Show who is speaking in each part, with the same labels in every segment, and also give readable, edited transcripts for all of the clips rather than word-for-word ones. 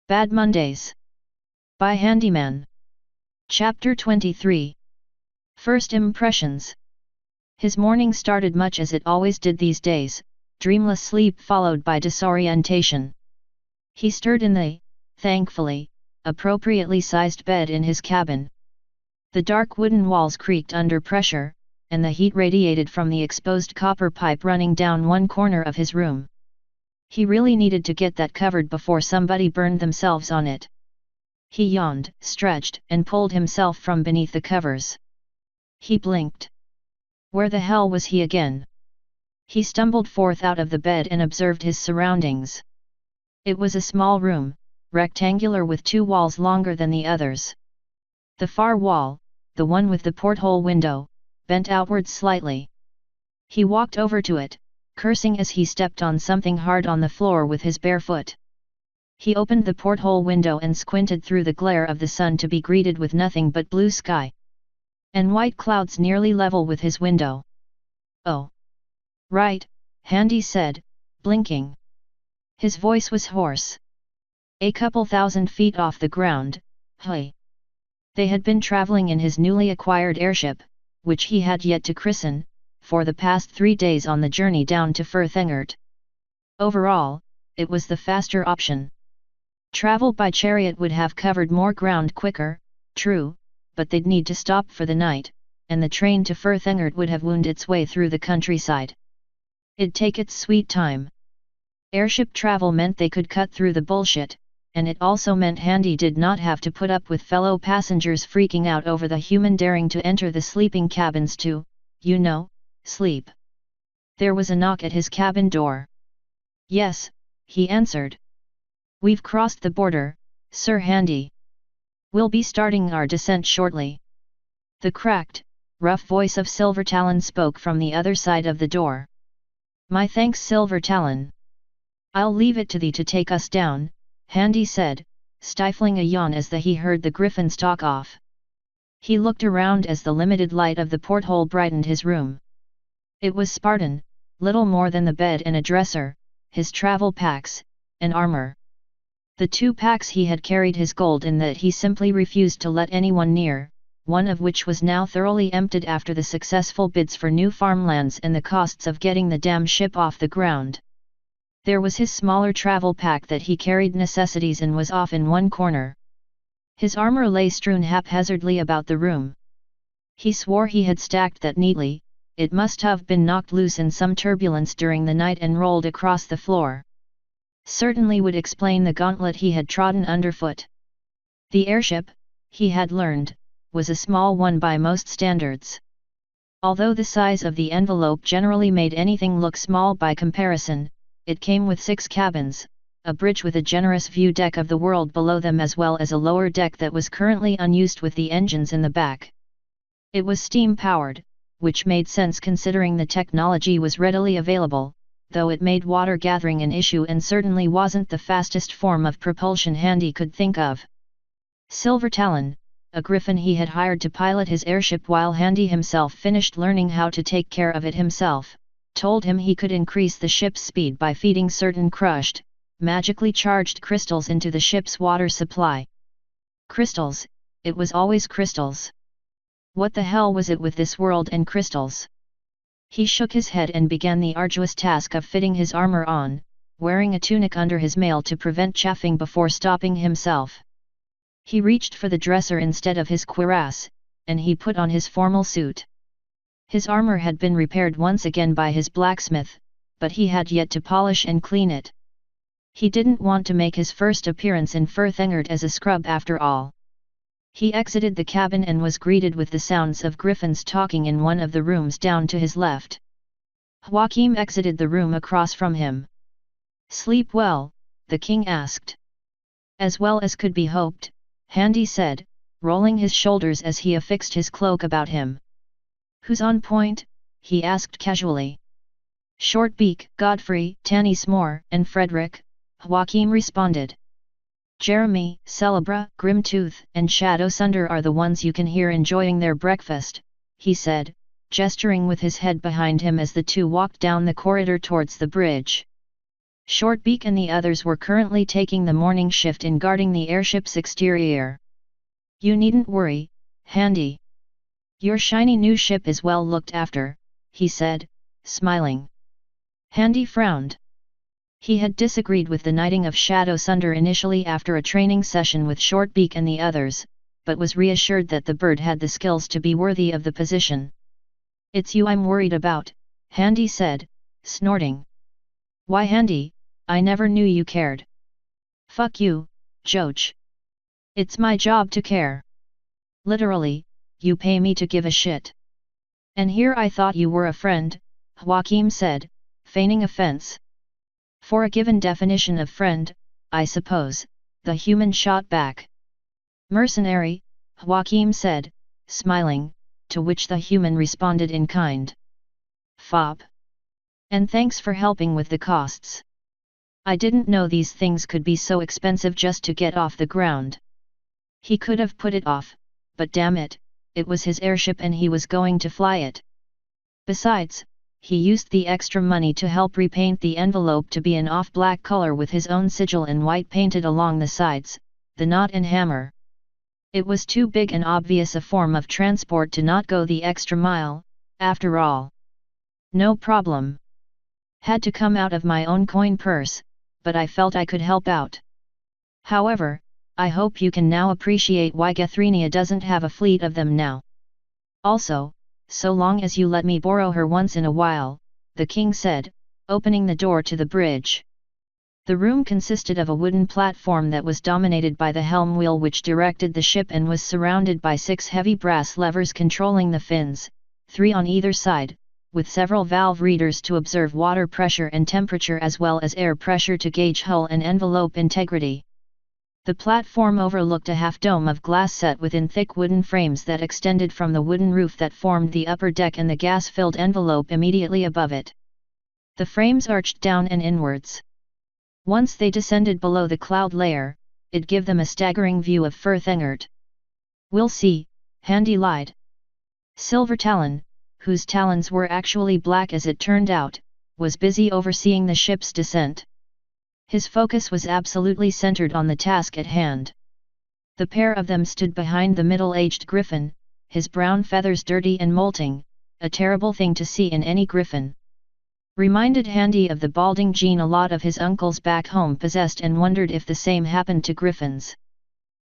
Speaker 1: Bad Mondays. By Handyman. Chapter 23. First Impressions. His morning started much as it always did these days, dreamless sleep followed by disorientation. He stirred in the, thankfully, appropriately sized bed in his cabin. The dark wooden walls creaked under pressure, and the heat radiated from the exposed copper pipe running down one corner of his room. He really needed to get that covered before somebody burned themselves on it. He yawned, stretched, and pulled himself from beneath the covers. He blinked. Where the hell was he again? He stumbled forth out of the bed and observed his surroundings. It was a small room, rectangular with two walls longer than the others. The far wall, the one with the porthole window, bent outwards slightly. He walked over to it, cursing as he stepped on something hard on the floor with his bare foot. He opened the porthole window and squinted through the glare of the sun to be greeted with nothing but blue sky and white clouds nearly level with his window. "Oh. Right," Handy said, blinking. His voice was hoarse. "A couple thousand feet off the ground, hey." They had been traveling in his newly acquired airship, which he had yet to christen, for the past 3 days on the journey down to Furthengert. Overall, it was the faster option. Travel by chariot would have covered more ground quicker, true, but they'd need to stop for the night, and the train to Furthengert would have wound its way through the countryside. It'd take its sweet time. Airship travel meant they could cut through the bullshit, and it also meant Handy did not have to put up with fellow passengers freaking out over the human daring to enter the sleeping cabins to, sleep. There was a knock at his cabin door. "Yes," he answered. "We've crossed the border, Sir Handy. We'll be starting our descent shortly." The cracked, rough voice of Silvertalon spoke from the other side of the door. "My thanks, Silvertalon. I'll leave it to thee to take us down," Handy said, stifling a yawn as he heard the griffin stalk off. He looked around as the limited light of the porthole brightened his room. It was Spartan, little more than the bed and a dresser, his travel packs, and armor. The 2 packs he had carried his gold in that he simply refused to let anyone near, one of which was now thoroughly emptied after the successful bids for new farmlands and the costs of getting the damn ship off the ground. There was his smaller travel pack that he carried necessities and was off in one corner. His armor lay strewn haphazardly about the room. He swore he had stacked that neatly. It must have been knocked loose in some turbulence during the night and rolled across the floor. Certainly would explain the gauntlet he had trodden underfoot. The airship, he had learned, was a small one by most standards. Although the size of the envelope generally made anything look small by comparison, it came with 6 cabins, a bridge with a generous view deck of the world below them as well as a lower deck that was currently unused with the engines in the back. It was steam-powered, which made sense considering the technology was readily available, though it made water gathering an issue and certainly wasn't the fastest form of propulsion Handy could think of. Silvertalon, a griffin he had hired to pilot his airship while Handy himself finished learning how to take care of it himself, told him he could increase the ship's speed by feeding certain crushed, magically charged crystals into the ship's water supply. Crystals, it was always crystals. What the hell was it with this world and crystals? He shook his head and began the arduous task of fitting his armor on, wearing a tunic under his mail to prevent chafing before stopping himself. He reached for the dresser instead of his cuirass, and he put on his formal suit. His armor had been repaired once again by his blacksmith, but he had yet to polish and clean it. He didn't want to make his first appearance in Furthengert as a scrub after all. He exited the cabin and was greeted with the sounds of griffins talking in one of the rooms down to his left. Joachim exited the room across from him. "Sleep well?" the king asked. "As well as could be hoped," Handy said, rolling his shoulders as he affixed his cloak about him. "Who's on point?" he asked casually. "Shortbeak, Godfrey, Tanny Smore, and Frederick," Joachim responded. "Jeremy, Celebra, Grimtooth, and Shadowsunder are the ones you can hear enjoying their breakfast," he said, gesturing with his head behind him as the two walked down the corridor towards the bridge. Shortbeak and the others were currently taking the morning shift in guarding the airship's exterior. You needn't worry, Handy. Your shiny new ship is well looked after, he said, smiling. Handy frowned. He had disagreed with the knighting of Shadow Sunder initially after a training session with Shortbeak and the others, but was reassured that the bird had the skills to be worthy of the position. It's you I'm worried about, Handy said, snorting. Why Handy, I never knew you cared. Fuck you, Joach. It's my job to care. Literally, you pay me to give a shit. And here I thought you were a friend, Joachim said, feigning offense. For a given definition of friend, I suppose, the human shot back. Mercenary, Joachim said, smiling, to which the human responded in kind. Fob. And thanks for helping with the costs. I didn't know these things could be so expensive just to get off the ground. He could have put it off, but damn it, it was his airship and he was going to fly it. Besides, he used the extra money to help repaint the envelope to be an off-black color with his own sigil and white painted along the sides, the knot and hammer. It was too big and obvious a form of transport to not go the extra mile, after all. No problem. Had to come out of my own coin purse, but I felt I could help out. However, I hope you can now appreciate why Gethrenia doesn't have a fleet of them now. Also, so long as you let me borrow her once in a while, the king said, opening the door to the bridge. The room consisted of a wooden platform that was dominated by the helm wheel which directed the ship and was surrounded by 6 heavy brass levers controlling the fins, 3 on either side, with several valve readers to observe water pressure and temperature as well as air pressure to gauge hull and envelope integrity. The platform overlooked a half-dome of glass set within thick wooden frames that extended from the wooden roof that formed the upper deck and the gas-filled envelope immediately above it. The frames arched down and inwards. Once they descended below the cloud layer, it gave them a staggering view of Firth Engert. We'll see, Handy lied. Silver Talon, whose talons were actually black as it turned out, was busy overseeing the ship's descent. His focus was absolutely centered on the task at hand. The pair of them stood behind the middle-aged griffin, his brown feathers dirty and molting, a terrible thing to see in any griffin. Reminded Handy of the balding gene a lot of his uncles back home possessed and wondered if the same happened to griffins.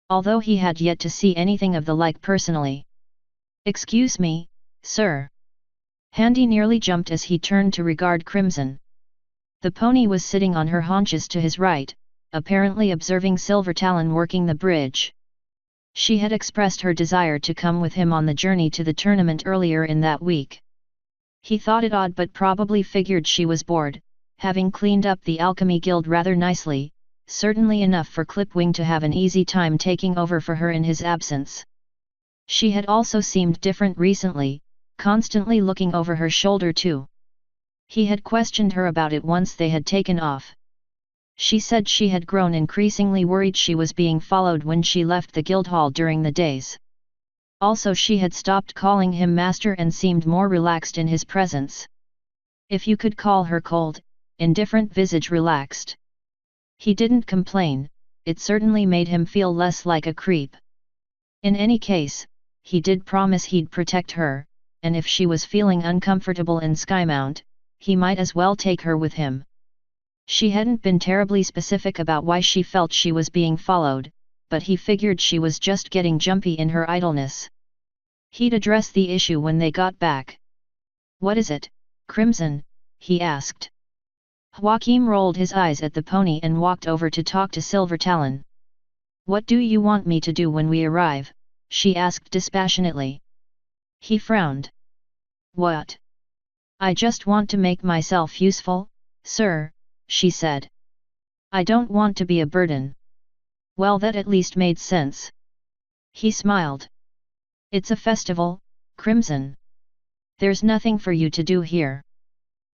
Speaker 1: Although he had yet to see anything of the like personally. Excuse me, sir. Handy nearly jumped as he turned to regard Crimson. The pony was sitting on her haunches to his right, apparently observing Silver Talon working the bridge. She had expressed her desire to come with him on the journey to the tournament earlier in that week. He thought it odd but probably figured she was bored, having cleaned up the Alchemy Guild rather nicely, certainly enough for Clipwing to have an easy time taking over for her in his absence. She had also seemed different recently, constantly looking over her shoulder too. He had questioned her about it once they had taken off. She said she had grown increasingly worried she was being followed when she left the Guildhall during the days. Also she had stopped calling him master and seemed more relaxed in his presence. If you could call her cold, indifferent visage relaxed. He didn't complain, it certainly made him feel less like a creep. In any case, he did promise he'd protect her, and if she was feeling uncomfortable in Skymount, he might as well take her with him. She hadn't been terribly specific about why she felt she was being followed, but he figured she was just getting jumpy in her idleness. He'd address the issue when they got back. What is it, Crimson? He asked. Joachim rolled his eyes at the pony and walked over to talk to Silver Talon. What do you want me to do when we arrive? She asked dispassionately. He frowned. What? I just want to make myself useful, sir, she said. I don't want to be a burden. Well, that at least made sense. He smiled. It's a festival, Crimson. There's nothing for you to do here.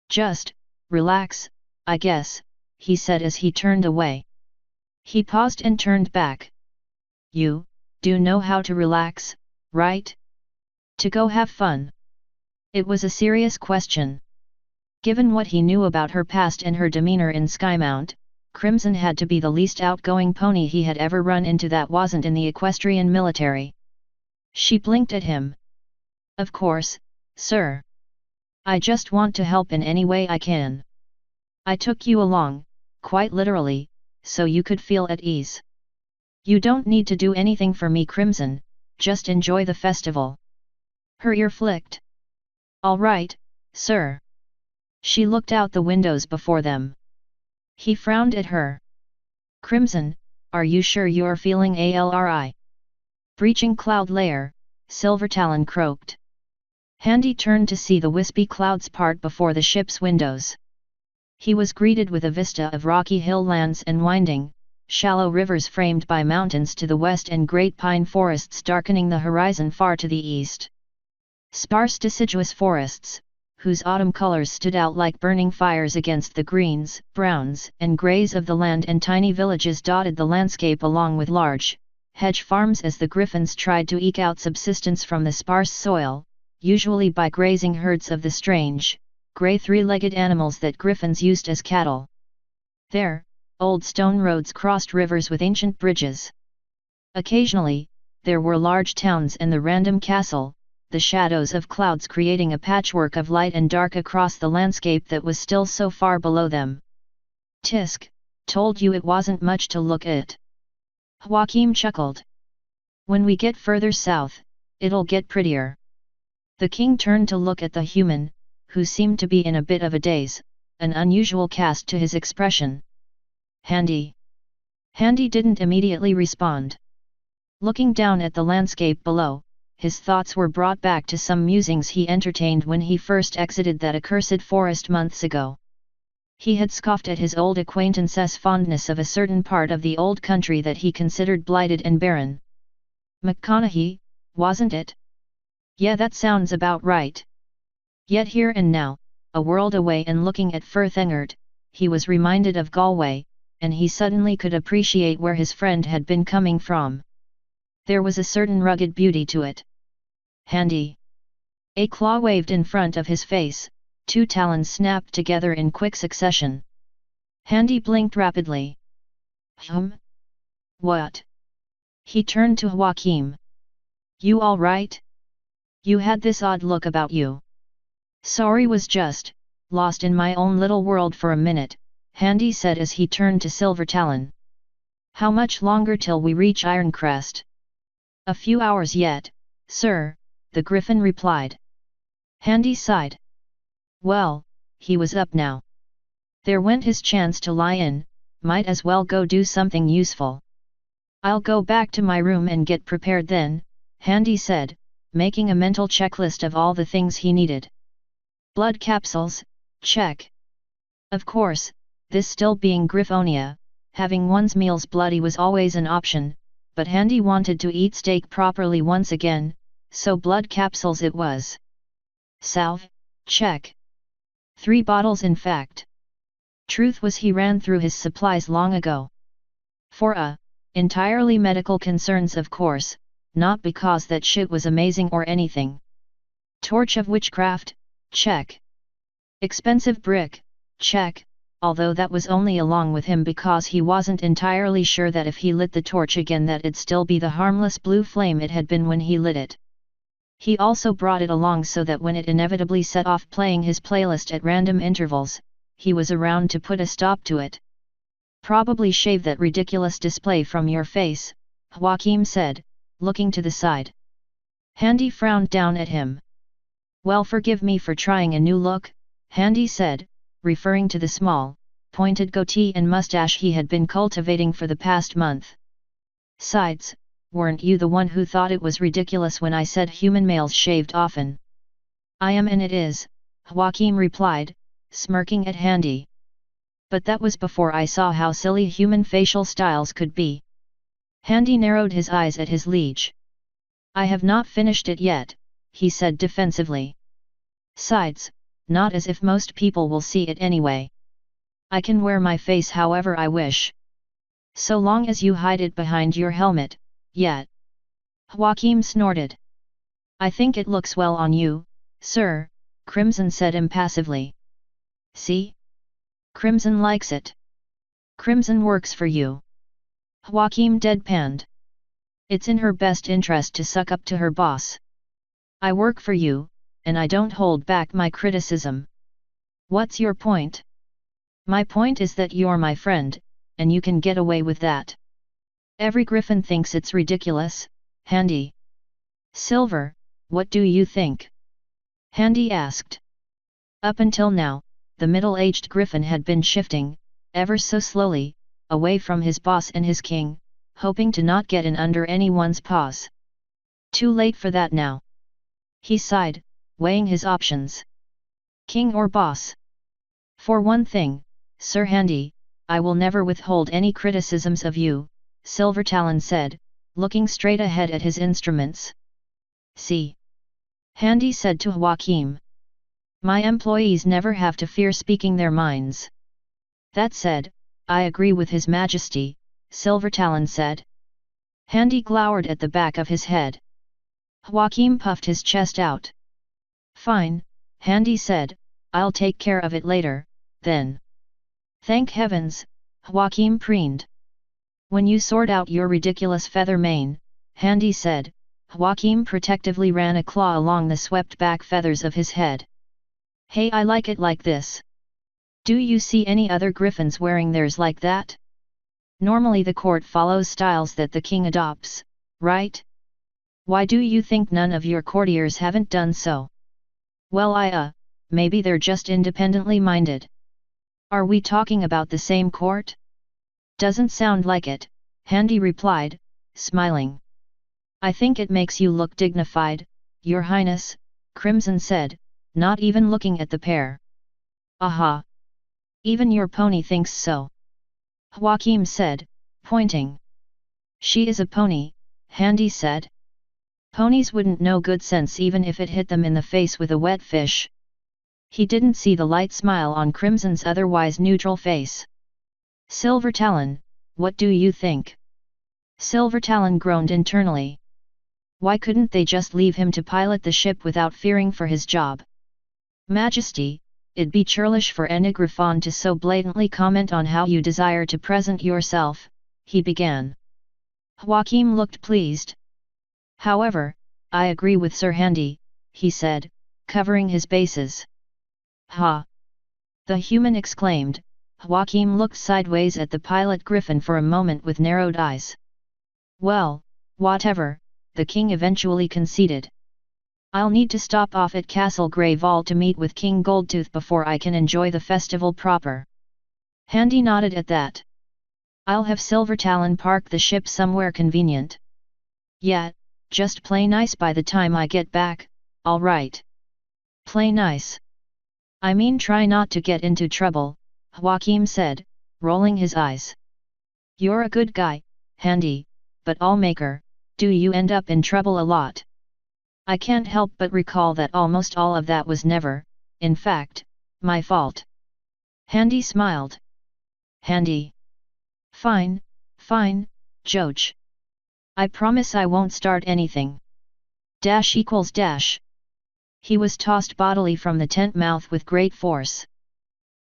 Speaker 1: Just, relax, I guess, he said as he turned away. He paused and turned back. You, do know how to relax, right? To go have fun. It was a serious question. Given what he knew about her past and her demeanor in Skymount, Crimson had to be the least outgoing pony he had ever run into that wasn't in the equestrian military. She blinked at him. Of course, sir. I just want to help in any way I can. I took you along, quite literally, so you could feel at ease. You don't need to do anything for me, Crimson, just enjoy the festival. Her ear flicked. All right, sir. She looked out the windows before them. He frowned at her. Crimson, are you sure you're feeling ALRI? Breaching cloud layer, Silvertalon croaked. Handy turned to see the wispy clouds part before the ship's windows. He was greeted with a vista of rocky hill lands and winding, shallow rivers framed by mountains to the west and great pine forests darkening the horizon far to the east. Sparse deciduous forests, whose autumn colors stood out like burning fires against the greens, browns, and greys of the land, and tiny villages dotted the landscape along with large, hedge farms as the griffins tried to eke out subsistence from the sparse soil, usually by grazing herds of the strange, grey three-legged animals that griffins used as cattle. There, old stone roads crossed rivers with ancient bridges. Occasionally, there were large towns and the random castle, the shadows of clouds creating a patchwork of light and dark across the landscape that was still so far below them. Tisk, told you it wasn't much to look at. Joachim chuckled. When we get further south, it'll get prettier. The king turned to look at the human, who seemed to be in a bit of a daze, an unusual cast to his expression. Handy. Handy didn't immediately respond. Looking down at the landscape below, his thoughts were brought back to some musings he entertained when he first exited that accursed forest months ago. He had scoffed at his old acquaintance's fondness of a certain part of the old country that he considered blighted and barren. McConaughey, wasn't it? Yeah, that sounds about right. Yet here and now, a world away and looking at Firthengert, he was reminded of Galway, and he suddenly could appreciate where his friend had been coming from. There was a certain rugged beauty to it. Handy. A claw waved in front of his face, two talons snapped together in quick succession. Handy blinked rapidly. What? He turned to Joachim. You all right? You had this odd look about you. Sorry, was just lost in my own little world for a minute, Handy said as he turned to Silvertalon. How much longer till we reach Ironcrest? A few hours yet, sir, the griffin replied. Handy sighed. Well, he was up now. There went his chance to lie in, might as well go do something useful. I'll go back to my room and get prepared then, Handy said, making a mental checklist of all the things he needed. Blood capsules, check. Of course, this still being Griffonia, having one's meals bloody was always an option, but Handy wanted to eat steak properly once again, so blood capsules it was. Salve, check. 3 bottles in fact. Truth was he ran through his supplies long ago. For entirely medical concerns, of course, not because that shit was amazing or anything. Torch of witchcraft, check. Expensive brick, check, although that was only along with him because he wasn't entirely sure that if he lit the torch again that it'd still be the harmless blue flame it had been when he lit it. He also brought it along so that when it inevitably set off playing his playlist at random intervals, he was around to put a stop to it. Probably shave that ridiculous display from your face, Joachim said, looking to the side. Handy frowned down at him. Well, forgive me for trying a new look, Handy said, referring to the small, pointed goatee and mustache he had been cultivating for the past month. Sides, weren't you the one who thought it was ridiculous when I said human males shaved often? I am, and it is, Joachim replied, smirking at Handy. But that was before I saw how silly human facial styles could be. Handy narrowed his eyes at his liege. I have not finished it yet, he said defensively. Sides, not as if most people will see it anyway. I can wear my face however I wish. So long as you hide it behind your helmet, yet. Joachim snorted. I think it looks well on you, sir, Crimson said impassively. See? Crimson likes it. Crimson works for you. Joachim deadpanned. It's in her best interest to suck up to her boss. I work for you, and I don't hold back my criticism. What's your point? My point is that you're my friend, and you can get away with that. Every griffin thinks it's ridiculous, Handy. Silver, what do you think? Handy asked. Up until now, the middle-aged griffin had been shifting, ever so slowly, away from his boss and his king, hoping to not get in under anyone's paws. Too late for that now. He sighed, weighing his options. King or boss? For one thing, Sir Handy, I will never withhold any criticisms of you, Silvertalon said, looking straight ahead at his instruments. See? Handy said to Joachim. My employees never have to fear speaking their minds. That said, I agree with His Majesty, Silvertalon said. Handy glowered at the back of his head. Joachim puffed his chest out. Fine, Handy said, I'll take care of it later, then. Thank heavens, Joachim preened. When you sort out your ridiculous feather mane, Handy said, Joachim protectively ran a claw along the swept-back feathers of his head. Hey, I like it like this. Do you see any other griffins wearing theirs like that? Normally the court follows styles that the king adopts, right? Why do you think none of your courtiers haven't done so? Well, maybe they're just independently minded. Are we talking about the same court? Doesn't sound like it, Handy replied, smiling. I think it makes you look dignified, Your Highness, Crimson said, not even looking at the pair. Aha! Even your pony thinks so. Joachim said, pointing. She is a pony, Handy said. Ponies wouldn't know good sense even if it hit them in the face with a wet fish. He didn't see the light smile on Crimson's otherwise neutral face. Silvertalon, what do you think? Silvertalon groaned internally. Why couldn't they just leave him to pilot the ship without fearing for his job? Majesty, it'd be churlish for any griffon to so blatantly comment on how you desire to present yourself, he began. Joachim looked pleased. However, I agree with Sir Handy, he said, covering his bases. Ha! The human exclaimed. Joachim looked sideways at the pilot griffin for a moment with narrowed eyes. Well, whatever, the king eventually conceded. I'll need to stop off at Castle Grey Vault to meet with King Goldtooth before I can enjoy the festival proper. Handy nodded at that. I'll have Silvertalon park the ship somewhere convenient. Yeah, just play nice by the time I get back, all right. Play nice. I mean try not to get into trouble, Joachim said, rolling his eyes. You're a good guy, Handy, but Allmaker, do you end up in trouble a lot? I can't help but recall that almost all of that was never, in fact, my fault. Handy smiled. Handy. Fine, Joach. I promise I won't start anything. Dash equals dash. He was tossed bodily from the tent mouth with great force.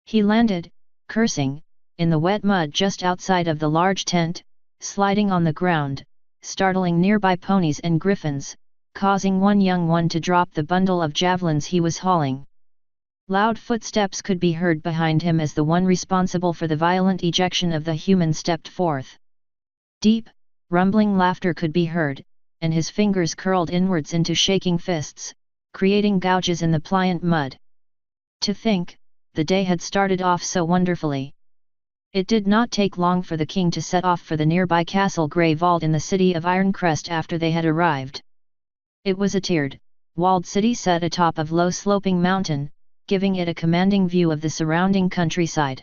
Speaker 1: He landed, cursing, in the wet mud just outside of the large tent, sliding on the ground, startling nearby ponies and griffins, causing one young one to drop the bundle of javelins he was hauling. Loud footsteps could be heard behind him as the one responsible for the violent ejection of the human stepped forth. Deep, rumbling laughter could be heard, and his fingers curled inwards into shaking fists, creating gouges in the pliant mud. To think, the day had started off so wonderfully. It did not take long for the king to set off for the nearby Castle Grey Vault in the city of Ironcrest after they had arrived. It was a tiered, walled city set atop of low-sloping mountain, giving it a commanding view of the surrounding countryside.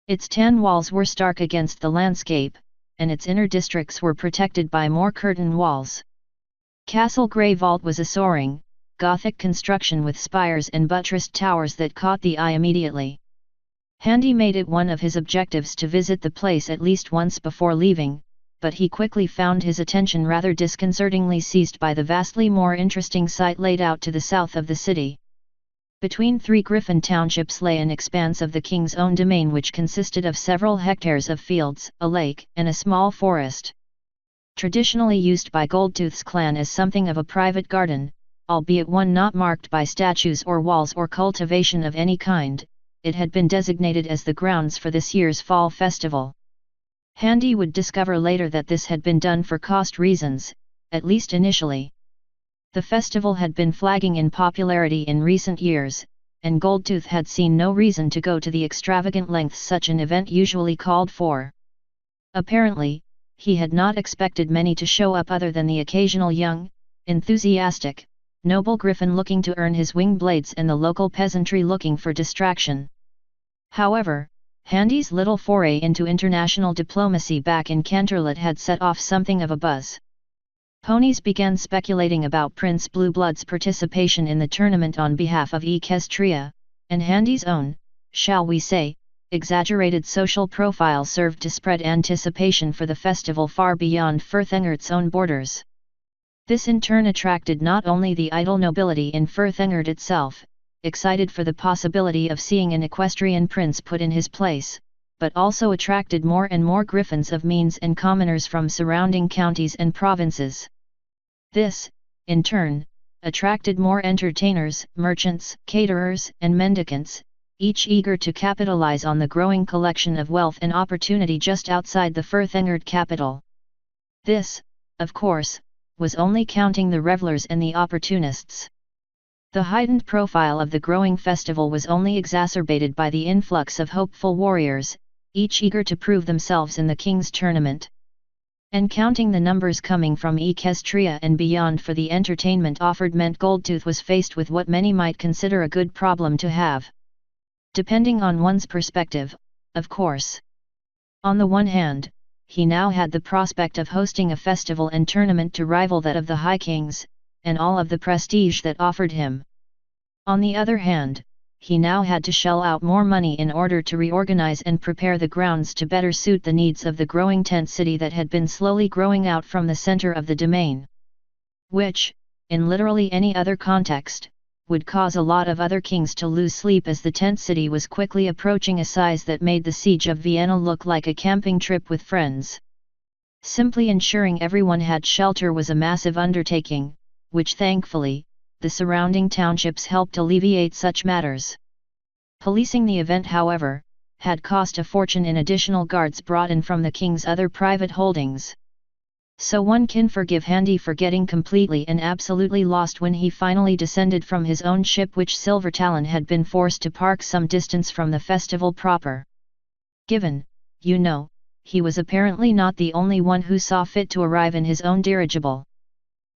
Speaker 1: Its 10 walls were stark against the landscape, and its inner districts were protected by more curtain walls. Castle Grey Vault was a soaring, Gothic construction with spires and buttressed towers that caught the eye immediately. Handy made it one of his objectives to visit the place at least once before leaving, but he quickly found his attention rather disconcertingly seized by the vastly more interesting sight laid out to the south of the city. Between 3 Griffin townships lay an expanse of the king's own domain which consisted of several hectares of fields, a lake, and a small forest. Traditionally used by Goldtooth's clan as something of a private garden, albeit one not marked by statues or walls or cultivation of any kind, it had been designated as the grounds for this year's fall festival. Handy would discover later that this had been done for cost reasons, at least initially. The festival had been flagging in popularity in recent years, and Goldtooth had seen no reason to go to the extravagant lengths such an event usually called for. Apparently, he had not expected many to show up other than the occasional young, enthusiastic, noble griffin looking to earn his wing blades and the local peasantry looking for distraction. However, Handy's little foray into international diplomacy back in Canterlot had set off something of a buzz. Ponies began speculating about Prince Blueblood's participation in the tournament on behalf of Equestria, and Handy's own, shall we say, exaggerated social profile served to spread anticipation for the festival far beyond Firthengert's own borders. This in turn attracted not only the idle nobility in Firthengert itself, excited for the possibility of seeing an equestrian prince put in his place, but also attracted more and more griffins of means and commoners from surrounding counties and provinces. This, in turn, attracted more entertainers, merchants, caterers, and mendicants, each eager to capitalize on the growing collection of wealth and opportunity just outside the Firthengert capital. This, of course, was only counting the revelers and the opportunists. The heightened profile of the growing festival was only exacerbated by the influx of hopeful warriors, each eager to prove themselves in the king's tournament. And counting the numbers coming from Equestria and beyond for the entertainment offered meant Goldtooth was faced with what many might consider a good problem to have. Depending on one's perspective, of course. On the one hand, he now had the prospect of hosting a festival and tournament to rival that of the High Kings, and all of the prestige that offered him. On the other hand, he now had to shell out more money in order to reorganize and prepare the grounds to better suit the needs of the growing tent city that had been slowly growing out from the center of the domain. Which, in literally any other context, would cause a lot of other kings to lose sleep as the tent city was quickly approaching a size that made the siege of Vienna look like a camping trip with friends. Simply ensuring everyone had shelter was a massive undertaking, which thankfully, the surrounding townships helped alleviate such matters. Policing the event, however, had cost a fortune in additional guards brought in from the king's other private holdings. So one can forgive Handy for getting completely and absolutely lost when he finally descended from his own ship, which Silvertalon had been forced to park some distance from the festival proper. Given, he was apparently not the only one who saw fit to arrive in his own dirigible.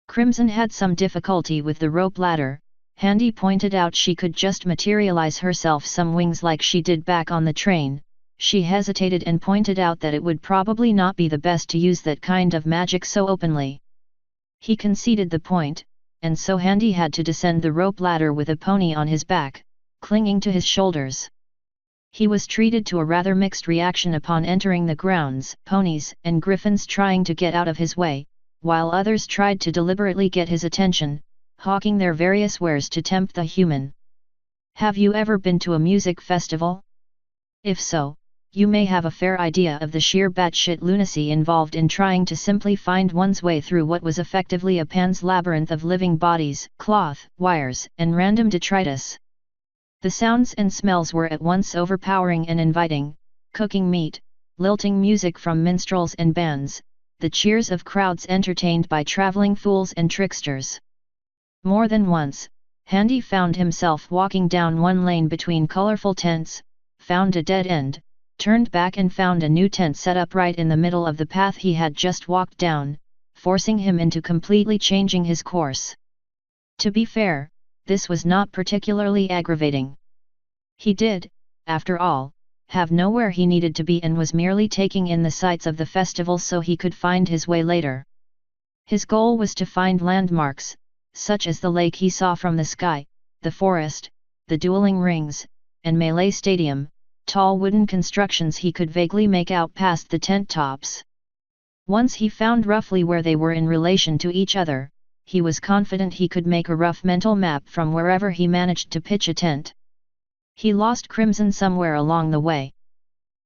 Speaker 1: Crimson had some difficulty with the rope ladder. Handy pointed out she could just materialize herself some wings like she did back on the train. She hesitated and pointed out that it would probably not be the best to use that kind of magic so openly. He conceded the point, and so Handy had to descend the rope ladder with a pony on his back, clinging to his shoulders. He was treated to a rather mixed reaction upon entering the grounds, ponies and griffins trying to get out of his way, while others tried to deliberately get his attention, hawking their various wares to tempt the human. Have you ever been to a music festival? If so, you may have a fair idea of the sheer batshit lunacy involved in trying to simply find one's way through what was effectively a Pan's labyrinth of living bodies, cloth, wires, and random detritus. The sounds and smells were at once overpowering and inviting: cooking meat, lilting music from minstrels and bands, the cheers of crowds entertained by traveling fools and tricksters. More than once, Handy found himself walking down one lane between colorful tents, found a dead end, turned back and found a new tent set up right in the middle of the path he had just walked down, forcing him into completely changing his course. To be fair, this was not particularly aggravating. He did, after all, have nowhere he needed to be and was merely taking in the sights of the festival so he could find his way later. His goal was to find landmarks, such as the lake he saw from the sky, the forest, the dueling rings, and melee stadium, tall wooden constructions he could vaguely make out past the tent tops. Once he found roughly where they were in relation to each other, he was confident he could make a rough mental map from wherever he managed to pitch a tent. He lost Crimson somewhere along the way.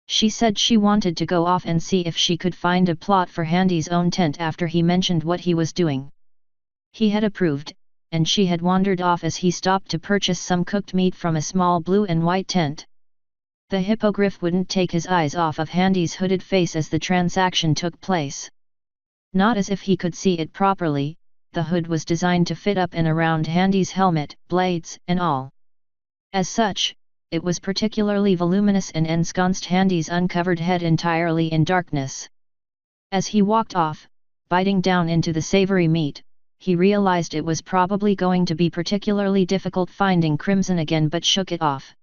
Speaker 1: She said she wanted to go off and see if she could find a plot for Handy's own tent after he mentioned what he was doing. He had approved, and she had wandered off as he stopped to purchase some cooked meat from a small blue and white tent. The hippogriff wouldn't take his eyes off of Handy's hooded face as the transaction took place. Not as if he could see it properly, the hood was designed to fit up and around Handy's helmet, blades, and all. As such, it was particularly voluminous and ensconced Handy's uncovered head entirely in darkness. As he walked off, biting down into the savory meat, he realized it was probably going to be particularly difficult finding Crimson again, but shook it off.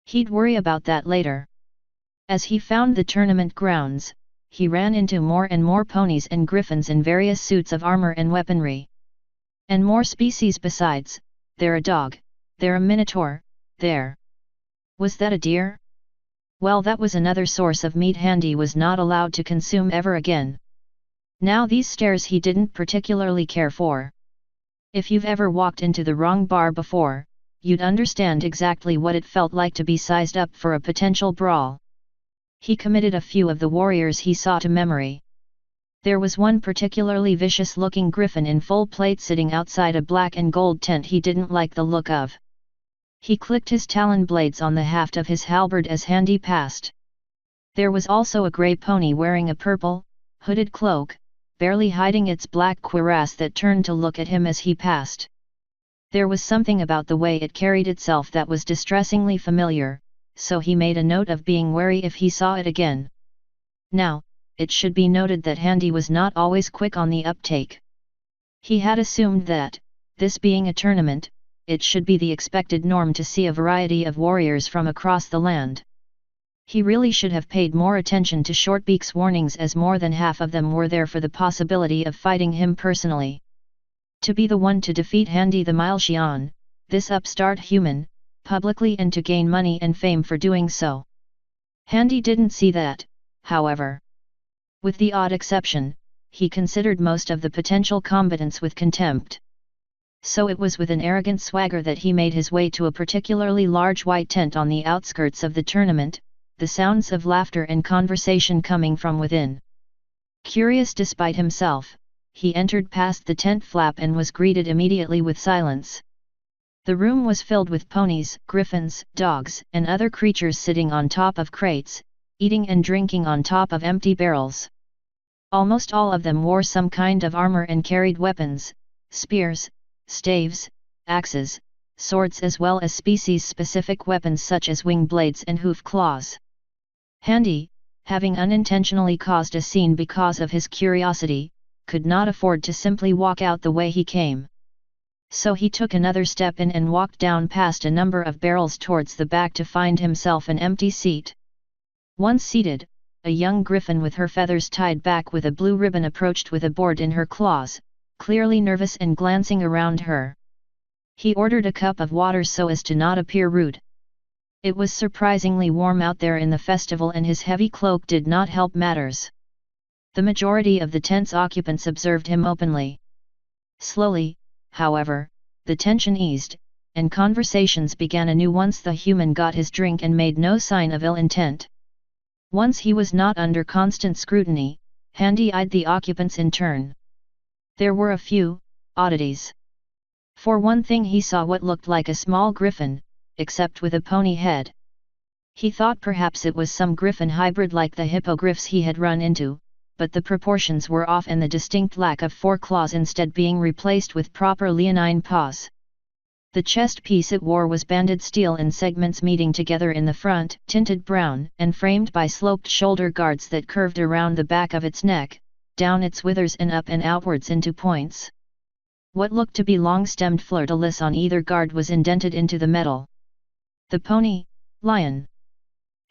Speaker 1: He'd worry about that later. As he found the tournament grounds, he ran into more and more ponies and griffins in various suits of armor and weaponry. And more species besides. There a dog, there a minotaur, there. Was that a deer? Well, that was another source of meat Handy was not allowed to consume ever again. Now these stairs he didn't particularly care for. If you've ever walked into the wrong bar before, you'd understand exactly what it felt like to be sized up for a potential brawl. He committed a few of the warriors he saw to memory. There was one particularly vicious-looking griffin in full plate sitting outside a black and gold tent he didn't like the look of. He clicked his talon blades on the haft of his halberd as Handy passed. There was also a grey pony wearing a purple, hooded cloak, barely hiding its black cuirass that turned to look at him as he passed. There was something about the way it carried itself that was distressingly familiar, so he made a note of being wary if he saw it again. Now, it should be noted that Handy was not always quick on the uptake. He had assumed that, this being a tournament, it should be the expected norm to see a variety of warriors from across the land. He really should have paid more attention to Shortbeak's warnings, as more than half of them were there for the possibility of fighting him personally. To be the one to defeat Handy the Mileshian, this upstart human, publicly, and to gain money and fame for doing so. Handy didn't see that, however. With the odd exception, he considered most of the potential combatants with contempt. So it was with an arrogant swagger that he made his way to a particularly large white tent on the outskirts of the tournament, the sounds of laughter and conversation coming from within. Curious despite himself, he entered past the tent flap and was greeted immediately with silence. The room was filled with ponies, griffins, dogs, and other creatures sitting on top of crates, eating and drinking on top of empty barrels. Almost all of them wore some kind of armor and carried weapons, spears, staves, axes, swords, as well as species-specific weapons such as wing blades and hoof claws. Handy, having unintentionally caused a scene because of his curiosity, could not afford to simply walk out the way he came. So he took another step in and walked down past a number of barrels towards the back to find himself an empty seat. Once seated, a young griffin with her feathers tied back with a blue ribbon approached with a board in her claws, clearly nervous and glancing around her. He ordered a cup of water so as to not appear rude. It was surprisingly warm out there in the festival, and his heavy cloak did not help matters. The majority of the tent's occupants observed him openly. Slowly, however, the tension eased, and conversations began anew once the human got his drink and made no sign of ill intent. Once he was not under constant scrutiny, Handy eyed the occupants in turn. There were a few oddities. For one thing, he saw what looked like a small griffin, except with a pony head. He thought perhaps it was some griffin hybrid like the hippogriffs he had run into, but the proportions were off and the distinct lack of foreclaws instead being replaced with proper leonine paws. The chest piece it wore was banded steel in segments meeting together in the front, tinted brown, and framed by sloped shoulder guards that curved around the back of its neck, down its withers and up and outwards into points. What looked to be long-stemmed fleur-de-lis on either guard was indented into the metal. The pony, lion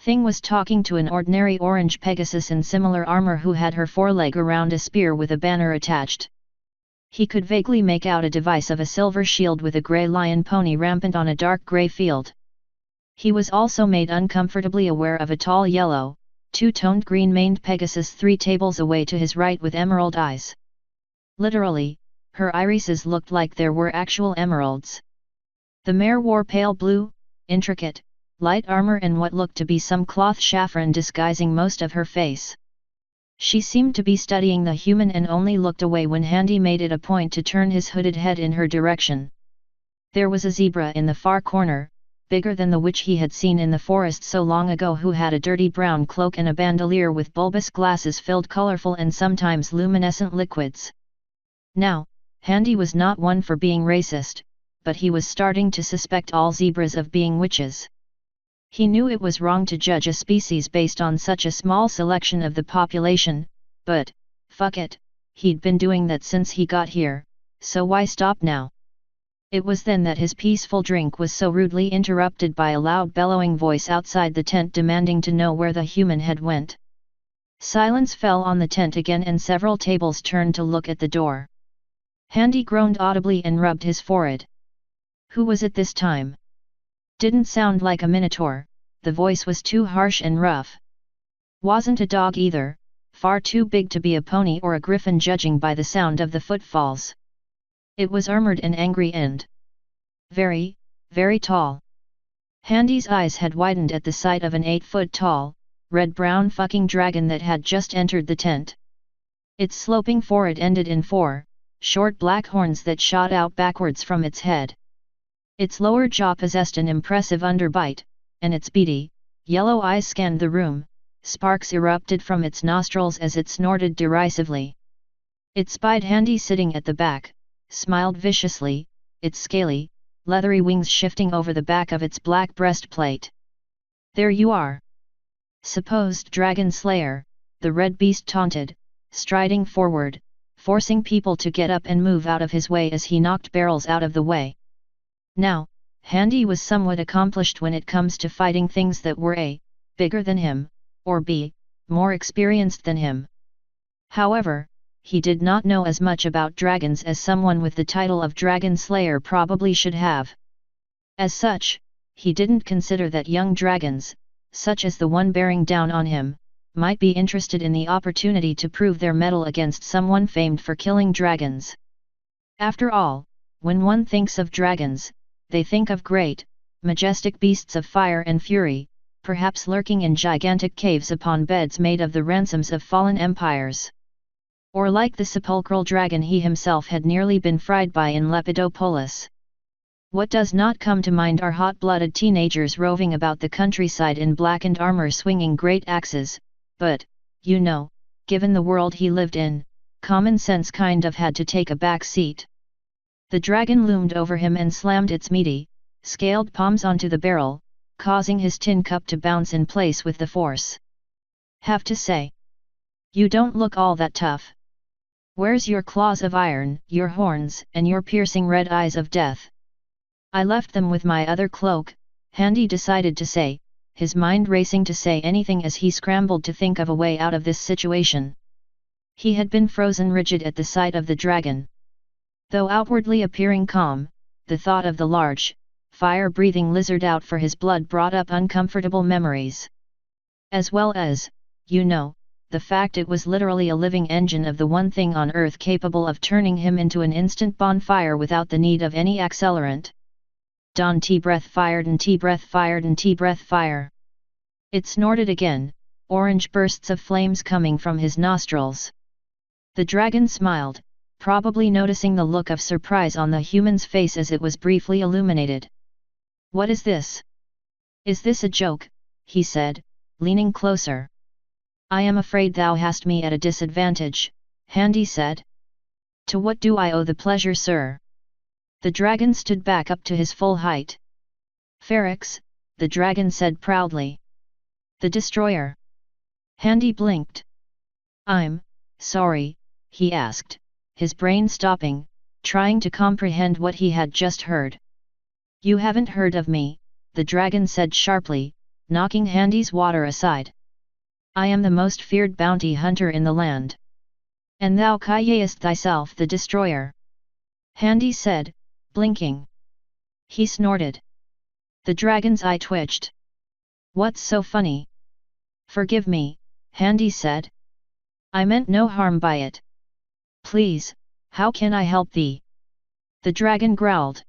Speaker 1: thing, was talking to an ordinary orange Pegasus in similar armor who had her foreleg around a spear with a banner attached. He could vaguely make out a device of a silver shield with a grey lion pony rampant on a dark grey field. He was also made uncomfortably aware of a tall yellow, two-toned green-maned Pegasus 3 tables away to his right with emerald eyes. Literally, her irises looked like there were actual emeralds. The mare wore pale blue, intricate, light armor and what looked to be some cloth chafron disguising most of her face. She seemed to be studying the human and only looked away when Handy made it a point to turn his hooded head in her direction. There was a zebra in the far corner, bigger than the witch he had seen in the forest so long ago, who had a dirty brown cloak and a bandolier with bulbous glasses filled colorful and sometimes luminescent liquids. Now, Handy was not one for being racist, but he was starting to suspect all zebras of being witches. He knew it was wrong to judge a species based on such a small selection of the population, but, fuck it, he'd been doing that since he got here, so why stop now? It was then that his peaceful drink was so rudely interrupted by a loud bellowing voice outside the tent demanding to know where the human had went. Silence fell on the tent again and several tables turned to look at the door. Handy groaned audibly and rubbed his forehead. Who was it this time? Didn't sound like a minotaur, the voice was too harsh and rough. Wasn't a dog either, far too big to be a pony or a griffin judging by the sound of the footfalls. It was armored and angry and very, very tall. Handy's eyes had widened at the sight of an 8-foot-tall, red-brown fucking dragon that had just entered the tent. Its sloping forehead ended in 4 short black horns that shot out backwards from its head. Its lower jaw possessed an impressive underbite, and its beady, yellow eyes scanned the room. Sparks erupted from its nostrils as it snorted derisively. It spied Handy sitting at the back, smiled viciously, its scaly, leathery wings shifting over the back of its black breastplate. There you are! Supposed dragon slayer, the red beast taunted, striding forward, forcing people to get up and move out of his way as he knocked barrels out of the way. Now, Handy was somewhat accomplished when it comes to fighting things that were A, bigger than him, or B, more experienced than him. However, he did not know as much about dragons as someone with the title of Dragon Slayer probably should have. As such, he didn't consider that young dragons, such as the one bearing down on him, might be interested in the opportunity to prove their mettle against someone famed for killing dragons. After all, when one thinks of dragons, they think of great, majestic beasts of fire and fury, perhaps lurking in gigantic caves upon beds made of the ransoms of fallen empires. Or like the sepulchral dragon he himself had nearly been fried by in Lepidopolis. What does not come to mind are hot-blooded teenagers roving about the countryside in blackened armor swinging great axes, but, you know, given the world he lived in, common sense kind of had to take a back seat. The dragon loomed over him and slammed its meaty, scaled palms onto the barrel, causing his tin cup to bounce in place with the force. Have to say, you don't look all that tough. Where's your claws of iron, your horns, and your piercing red eyes of death? I left them with my other cloak, Handy decided to say, his mind racing to say anything as he scrambled to think of a way out of this situation. He had been frozen rigid at the sight of the dragon. Though outwardly appearing calm, the thought of the large, fire-breathing lizard out for his blood brought up uncomfortable memories. As well as, you know, the fact it was literally a living engine of the one thing on Earth capable of turning him into an instant bonfire without the need of any accelerant. Don T breath fired and T breath fired and T breath fire. It snorted again, orange bursts of flames coming from his nostrils. The dragon smiled, probably noticing the look of surprise on the human's face as it was briefly illuminated. What is this? Is this a joke? He said, leaning closer. I am afraid thou hast me at a disadvantage, Handy said. To what do I owe the pleasure, sir? The dragon stood back up to his full height. Feryx, the dragon said proudly. The destroyer. Handy blinked. I'm sorry, he asked, his brain stopping, trying to comprehend what he had just heard. You haven't heard of me, the dragon said sharply, knocking Handy's water aside. I am the most feared bounty hunter in the land. And thou callest thyself the destroyer? Handy said, blinking. He snorted. The dragon's eye twitched. What's so funny? Forgive me, Handy said. I meant no harm by it. Please, How can I help thee? The dragon growled.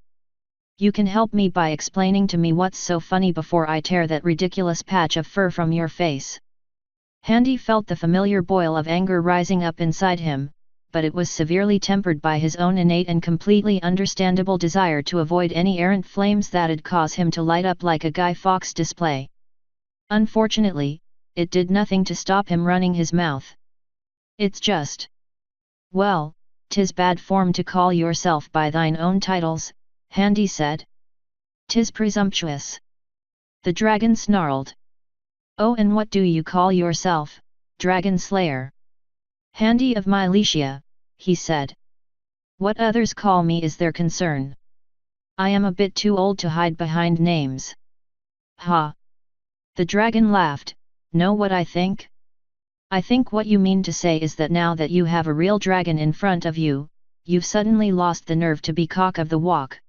Speaker 1: You can help me by explaining to me what's so funny before I tear that ridiculous patch of fur from your face. Handy felt the familiar boil of anger rising up inside him, but it was severely tempered by his own innate and completely understandable desire to avoid any errant flames that'd cause him to light up like a Guy Fawkes display. Unfortunately, it did nothing to stop him running his mouth. It's just. Well, 'tis bad form to call yourself by thine own titles, Handy said. 'Tis presumptuous. The dragon snarled. Oh, and what do you call yourself, Dragon Slayer? Handy of Miletia, he said. What others call me is their concern. I am a bit too old to hide behind names. Ha! The dragon laughed. Know what I think? I think what you mean to say is that now that you have a real dragon in front of you, you've suddenly lost the nerve to be cock of the walk.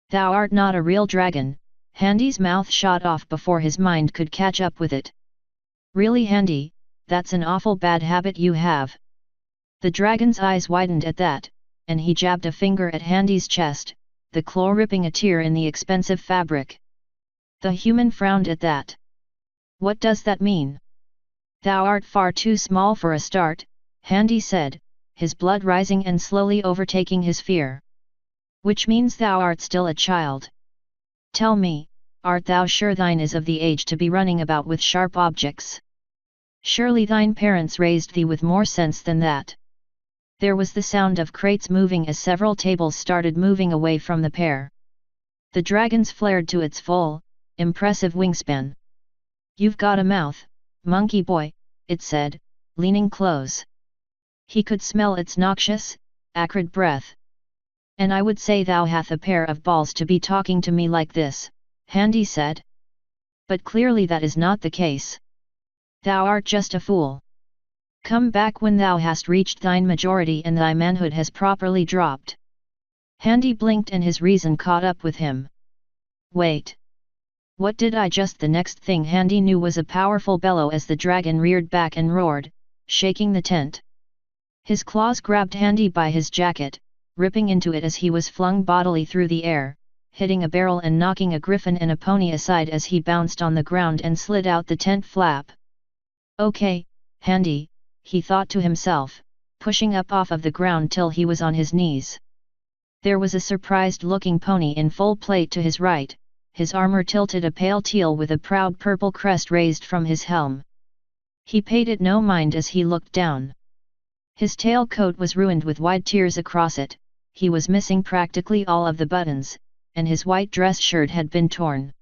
Speaker 1: Thou art not a real dragon. Handy's mouth shot off before his mind could catch up with it. Really, Handy, that's an awful bad habit you have. The dragon's eyes widened at that, and he jabbed a finger at Handy's chest, the claw ripping a tear in the expensive fabric. The human frowned at that. What does that mean? Thou art far too small for a start, Handy said, his blood rising and slowly overtaking his fear. Which means thou art still a child. Tell me, art thou sure thine is of the age to be running about with sharp objects? Surely thine parents raised thee with more sense than that. There was the sound of crates moving as several tables started moving away from the pair. The dragon's flared to its full, impressive wingspan. You've got a mouth, monkey boy, it said, leaning close. He could smell its noxious, acrid breath. And I would say thou hath a pair of balls to be talking to me like this, Handy said. But clearly that is not the case. Thou art just a fool. Come back when thou hast reached thine majority and thy manhood has properly dropped. Handy blinked and his reason caught up with him. Wait. What did I just? The next thing Handy knew was a powerful bellow as the dragon reared back and roared, shaking the tent. His claws grabbed Handy by his jacket, ripping into it as he was flung bodily through the air, hitting a barrel and knocking a griffin and a pony aside as he bounced on the ground and slid out the tent flap. Okay, Handy, he thought to himself, pushing up off of the ground till he was on his knees. There was a surprised-looking pony in full plate to his right, his armor tilted a pale teal with a proud purple crest raised from his helm. He paid it no mind as he looked down. His tail coat was ruined with wide tears across it, he was missing practically all of the buttons, and his white dress shirt had been torn.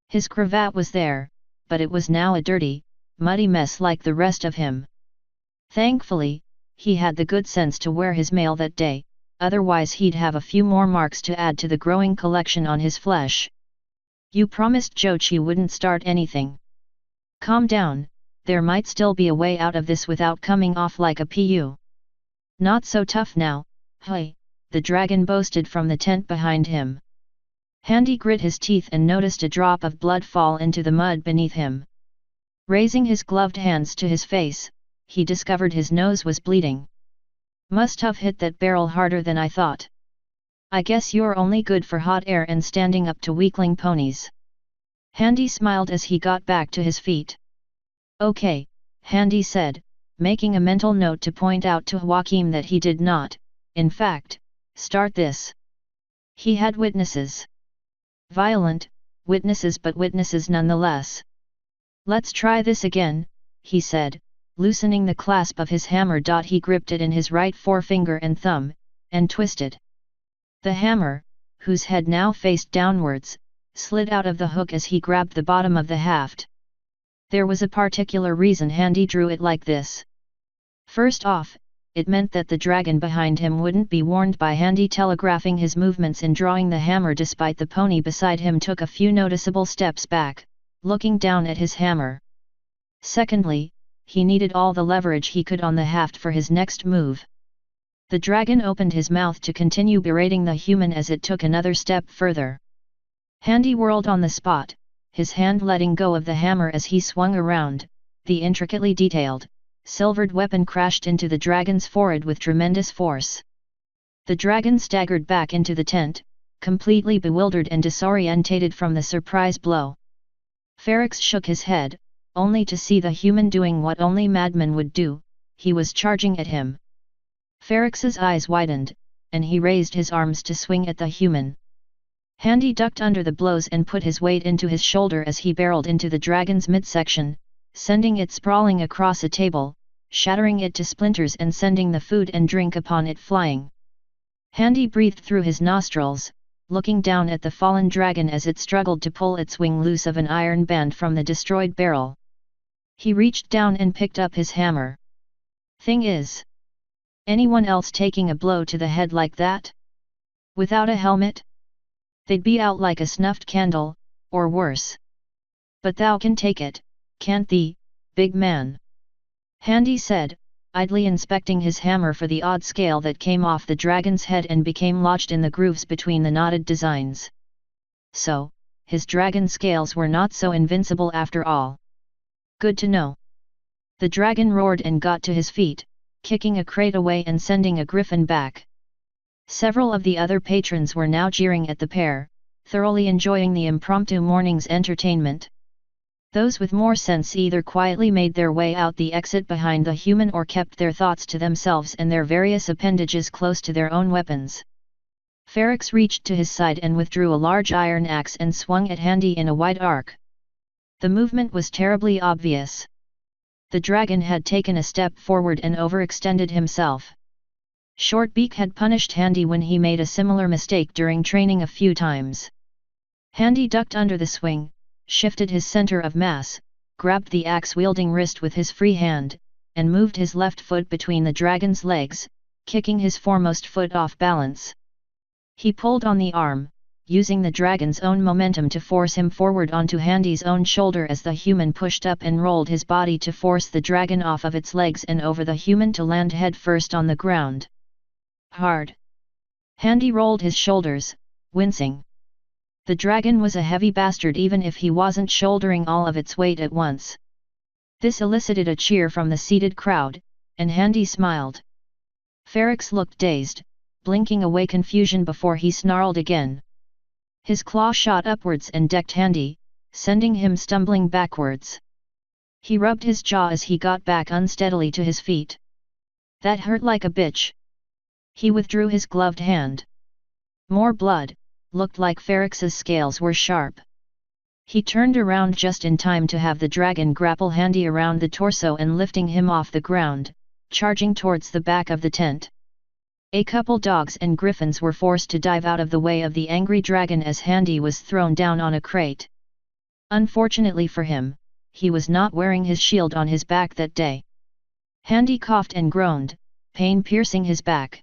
Speaker 1: His cravat was there, but it was now a dirty, muddy mess like the rest of him. Thankfully, he had the good sense to wear his mail that day, otherwise he'd have a few more marks to add to the growing collection on his flesh. You promised Joach you wouldn't start anything. Calm down, there might still be a way out of this without coming off like a PU. Not so tough now, hey, the dragon boasted from the tent behind him. Handy grit his teeth and noticed a drop of blood fall into the mud beneath him. Raising his gloved hands to his face, he discovered his nose was bleeding. Must have hit that barrel harder than I thought. I guess you're only good for hot air and standing up to weakling ponies. Handy smiled as he got back to his feet. Okay, Handy said, making a mental note to point out to Joachim that he did not, in fact, start this. He had witnesses. Violent, witnesses but witnesses nonetheless. Let's try this again, he said, loosening the clasp of his hammer. He gripped it in his right forefinger and thumb, and twisted. The hammer, whose head now faced downwards, slid out of the hook as he grabbed the bottom of the haft. There was a particular reason Handy drew it like this. First off, it meant that the dragon behind him wouldn't be warned by Handy telegraphing his movements in drawing the hammer, despite the pony beside him took a few noticeable steps back, looking down at his hammer. Secondly, he needed all the leverage he could on the haft for his next move. The dragon opened his mouth to continue berating the human as it took another step further. Handy whirled on the spot, his hand letting go of the hammer as he swung around. The intricately detailed, silvered weapon crashed into the dragon's forehead with tremendous force. The dragon staggered back into the tent, completely bewildered and disorientated from the surprise blow. Ferrex shook his head, only to see the human doing what only madmen would do. He was charging at him. Ferrex's eyes widened, and he raised his arms to swing at the human. Handy ducked under the blows and put his weight into his shoulder as he barreled into the dragon's midsection, sending it sprawling across a table, shattering it to splinters and sending the food and drink upon it flying. Handy breathed through his nostrils, looking down at the fallen dragon as it struggled to pull its wing loose of an iron band from the destroyed barrel. He reached down and picked up his hammer. Thing is, anyone else taking a blow to the head like that? Without a helmet? They'd be out like a snuffed candle, or worse. But thou can take it, can't thee, big man? Handy said, idly inspecting his hammer for the odd scale that came off the dragon's head and became lodged in the grooves between the knotted designs. So, his dragon scales were not so invincible after all. Good to know. The dragon roared and got to his feet, kicking a crate away and sending a griffin back. Several of the other patrons were now jeering at the pair, thoroughly enjoying the impromptu morning's entertainment. Those with more sense either quietly made their way out the exit behind the human or kept their thoughts to themselves and their various appendages close to their own weapons. Ferrex reached to his side and withdrew a large iron axe and swung at Handy in a wide arc. The movement was terribly obvious. The dragon had taken a step forward and overextended himself. Shortbeak had punished Handy when he made a similar mistake during training a few times. Handy ducked under the swing, shifted his center of mass, grabbed the axe-wielding wrist with his free hand, and moved his left foot between the dragon's legs, kicking his foremost foot off balance. He pulled on the arm, using the dragon's own momentum to force him forward onto Handy's own shoulder as the human pushed up and rolled his body to force the dragon off of its legs and over the human to land head first on the ground. Hard. Handy rolled his shoulders, wincing. The dragon was a heavy bastard even if he wasn't shouldering all of its weight at once. This elicited a cheer from the seated crowd, and Handy smiled. Ferrex looked dazed, blinking away confusion before he snarled again. His claw shot upwards and decked Handy, sending him stumbling backwards. He rubbed his jaw as he got back unsteadily to his feet. That hurt like a bitch. He withdrew his gloved hand. More blood. Looked like Ferrex's scales were sharp. He turned around just in time to have the dragon grapple Handy around the torso and lifting him off the ground, charging towards the back of the tent. A couple dogs and griffins were forced to dive out of the way of the angry dragon as Handy was thrown down on a crate. Unfortunately for him, he was not wearing his shield on his back that day. Handy coughed and groaned, pain piercing his back.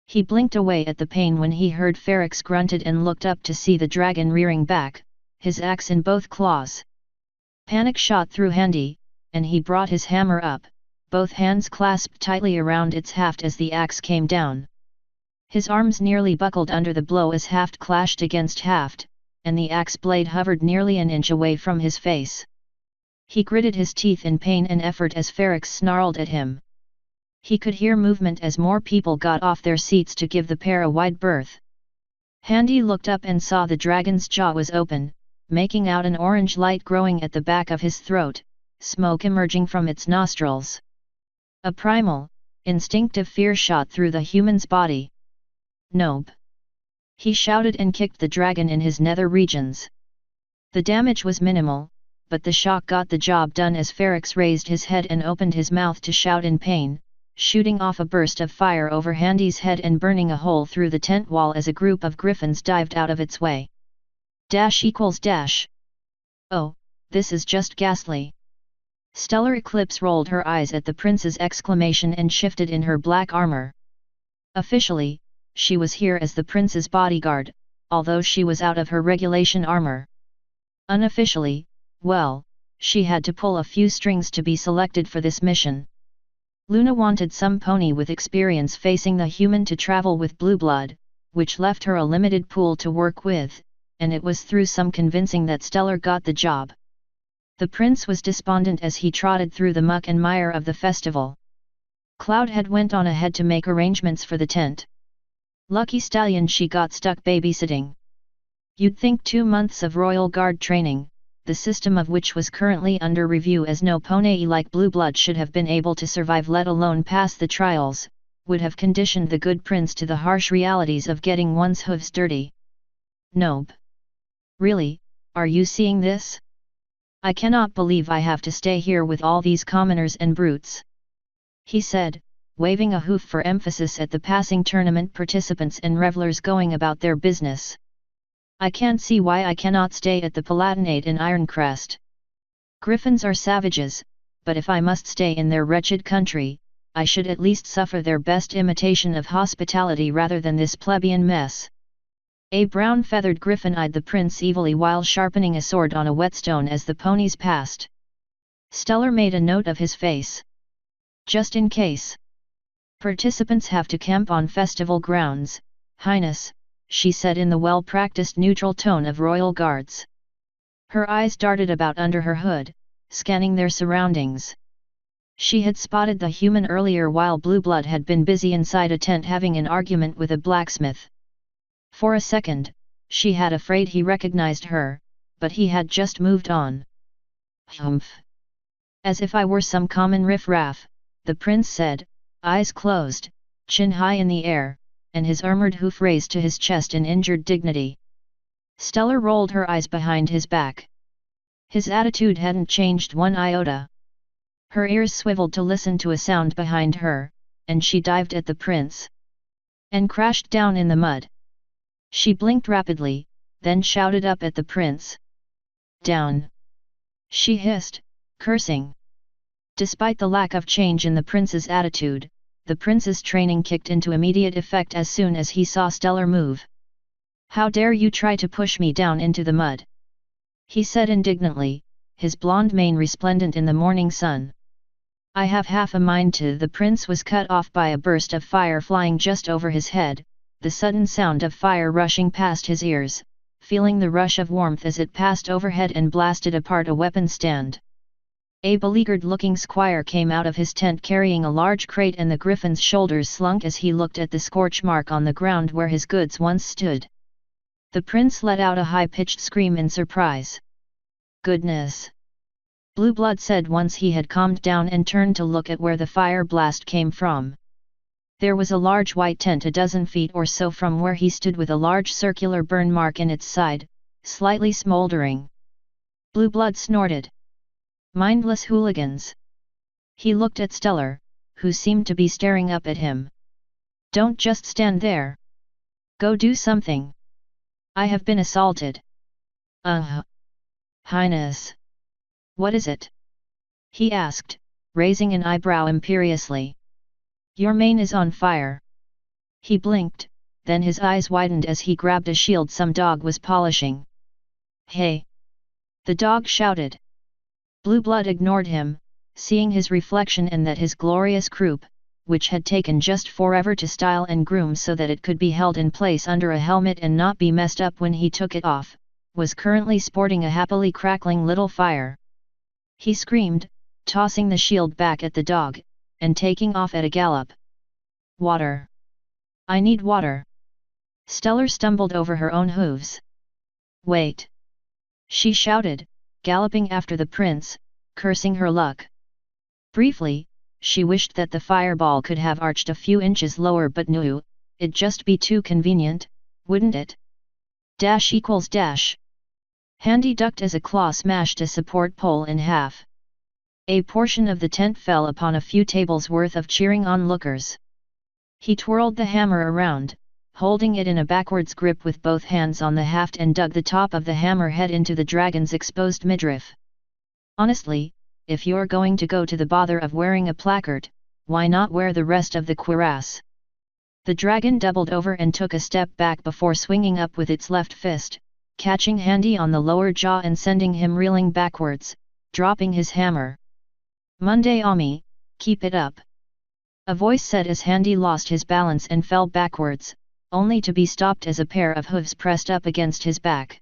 Speaker 1: He blinked away at the pain when he heard Ferrex grunted and looked up to see the dragon rearing back, his axe in both claws. Panic shot through Handy, and he brought his hammer up, both hands clasped tightly around its haft as the axe came down. His arms nearly buckled under the blow as haft clashed against haft, and the axe blade hovered nearly an inch away from his face. He gritted his teeth in pain and effort as Ferrex snarled at him. He could hear movement as more people got off their seats to give the pair a wide berth. Handy looked up and saw the dragon's jaw was open, making out an orange light growing at the back of his throat, smoke emerging from its nostrils. A primal, instinctive fear shot through the human's body. Nope! He shouted and kicked the dragon in his nether regions. The damage was minimal, but the shock got the job done as Ferrex raised his head and opened his mouth to shout in pain, shooting off a burst of fire over Handy's head and burning a hole through the tent wall as a group of griffins dived out of its way. == Oh, this is just ghastly. Stellar Eclipse rolled her eyes at the prince's exclamation and shifted in her black armor. Officially, she was here as the prince's bodyguard, although she was out of her regulation armor. Unofficially, well, she had to pull a few strings to be selected for this mission. Luna wanted some pony with experience facing the human to travel with blue blood, which left her a limited pool to work with, and it was through some convincing that Stellar got the job. The prince was despondent as he trotted through the muck and mire of the festival. Cloud had went on ahead to make arrangements for the tent. Lucky stallion she got stuck babysitting. You'd think 2 months of Royal Guard training, the system of which was currently under review as no pony like Blue Blood should have been able to survive let alone pass the trials, would have conditioned the good prince to the harsh realities of getting one's hooves dirty. Nope. Really, are you seeing this? I cannot believe I have to stay here with all these commoners and brutes. He said, waving a hoof for emphasis at the passing tournament participants and revelers going about their business. I can't see why I cannot stay at the Palatinate in Ironcrest. Griffins are savages, but if I must stay in their wretched country, I should at least suffer their best imitation of hospitality rather than this plebeian mess. A brown feathered griffin eyed the prince evilly while sharpening a sword on a whetstone as the ponies passed. Stellar made a note of his face. Just in case. Participants have to camp on festival grounds, Highness, she said in the well-practiced neutral tone of royal guards. Her eyes darted about under her hood, scanning their surroundings. She had spotted the human earlier while Blue Blood had been busy inside a tent having an argument with a blacksmith. For a second, she had afraid he recognized her, but he had just moved on. Humph! As if I were some common riff-raff, the prince said, eyes closed, chin high in the air, and his armored hoof raised to his chest in injured dignity. Stellar rolled her eyes behind his back. His attitude hadn't changed one iota. Her ears swiveled to listen to a sound behind her, and she dived at the prince. And crashed down in the mud. She blinked rapidly, then shouted up at the prince. Down! She hissed, cursing. Despite the lack of change in the prince's attitude, the prince's training kicked into immediate effect as soon as he saw Stellar move. How dare you try to push me down into the mud? He said indignantly, his blonde mane resplendent in the morning sun. I have half a mind to. The prince was cut off by a burst of fire flying just over his head, the sudden sound of fire rushing past his ears, feeling the rush of warmth as it passed overhead and blasted apart a weapon stand. A beleaguered-looking squire came out of his tent carrying a large crate and the griffin's shoulders slunk as he looked at the scorch mark on the ground where his goods once stood. The prince let out a high-pitched scream in surprise. Goodness! Blue Blood said once he had calmed down and turned to look at where the fire blast came from. There was a large white tent a dozen feet or so from where he stood with a large circular burn mark in its side, slightly smoldering. Blue Blood snorted. Mindless hooligans. He looked at Stellar, who seemed to be staring up at him. Don't just stand there. Go do something. I have been assaulted. Highness. What is it? He asked, raising an eyebrow imperiously. Your mane is on fire. He blinked, then his eyes widened as he grabbed a shield some dog was polishing. Hey! The dog shouted. Blue Blood ignored him, seeing his reflection and that his glorious croup, which had taken just forever to style and groom so that it could be held in place under a helmet and not be messed up when he took it off, was currently sporting a happily crackling little fire. He screamed, tossing the shield back at the dog, and taking off at a gallop. Water! I need water! Stellar stumbled over her own hooves. Wait! She shouted, galloping after the prince, cursing her luck. Briefly, she wished that the fireball could have arched a few inches lower, but no, it'd just be too convenient, wouldn't it? Dash equals dash. Handy ducked as a claw smashed a support pole in half. A portion of the tent fell upon a few tables worth of cheering onlookers. He twirled the hammer around, holding it in a backwards grip with both hands on the haft, and dug the top of the hammer head into the dragon's exposed midriff. Honestly, if you're going to go to the bother of wearing a placard, why not wear the rest of the cuirass? The dragon doubled over and took a step back before swinging up with its left fist, catching Handy on the lower jaw and sending him reeling backwards, dropping his hammer. Monday Ami, keep it up. A voice said as Handy lost his balance and fell backwards, only to be stopped as a pair of hooves pressed up against his back.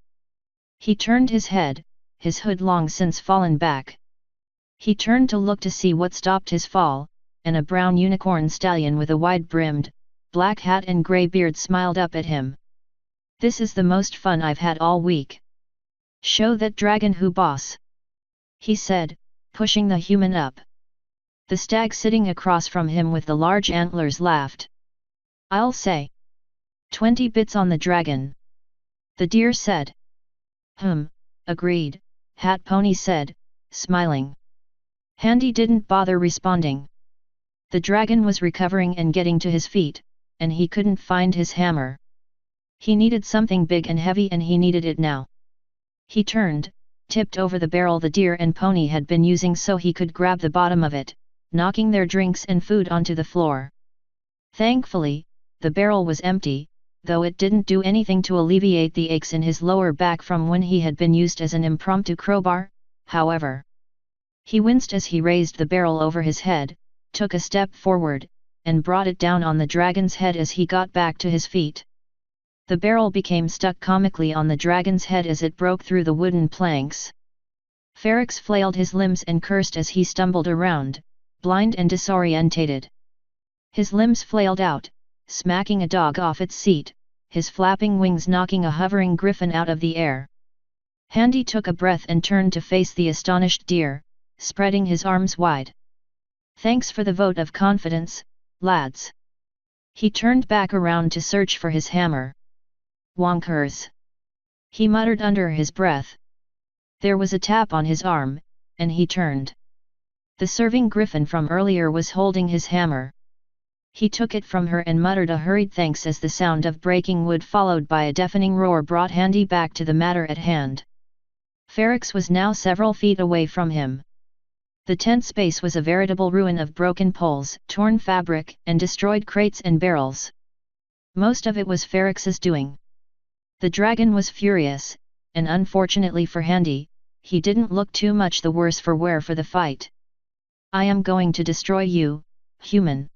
Speaker 1: He turned his head, his hood long since fallen back. He turned to look to see what stopped his fall, and a brown unicorn stallion with a wide-brimmed, Black Hat and Grey Beard smiled up at him. "This is the most fun I've had all week. Show that dragon who boss," he said, pushing the human up. The stag sitting across from him with the large antlers laughed. "I'll say 20 bits on the dragon," the deer said. Agreed," Hat Pony said, smiling. Handy didn't bother responding. The dragon was recovering and getting to his feet, and he couldn't find his hammer. He needed something big and heavy, and he needed it now. He turned, tipped over the barrel the deer and pony had been using so he could grab the bottom of it, knocking their drinks and food onto the floor. Thankfully, the barrel was empty, though it didn't do anything to alleviate the aches in his lower back from when he had been used as an impromptu crowbar, however. He winced as he raised the barrel over his head, took a step forward, and brought it down on the dragon's head as he got back to his feet. The barrel became stuck comically on the dragon's head as it broke through the wooden planks. Ferrex flailed his limbs and cursed as he stumbled around, blind and disorientated. His limbs flailed out, smacking a dog off its seat, his flapping wings knocking a hovering griffin out of the air. Handy took a breath and turned to face the astonished deer, spreading his arms wide. "Thanks for the vote of confidence, lads." He turned back around to search for his hammer. "Wonkers," he muttered under his breath. There was a tap on his arm, and he turned. The serving griffin from earlier was holding his hammer. He took it from her and muttered a hurried thanks as the sound of breaking wood followed by a deafening roar brought Handy back to the matter at hand. Ferrex was now several feet away from him. The tent space was a veritable ruin of broken poles, torn fabric, and destroyed crates and barrels. Most of it was Ferrex's doing. The dragon was furious, and unfortunately for Handy, he didn't look too much the worse for wear for the fight. "I am going to destroy you, human!"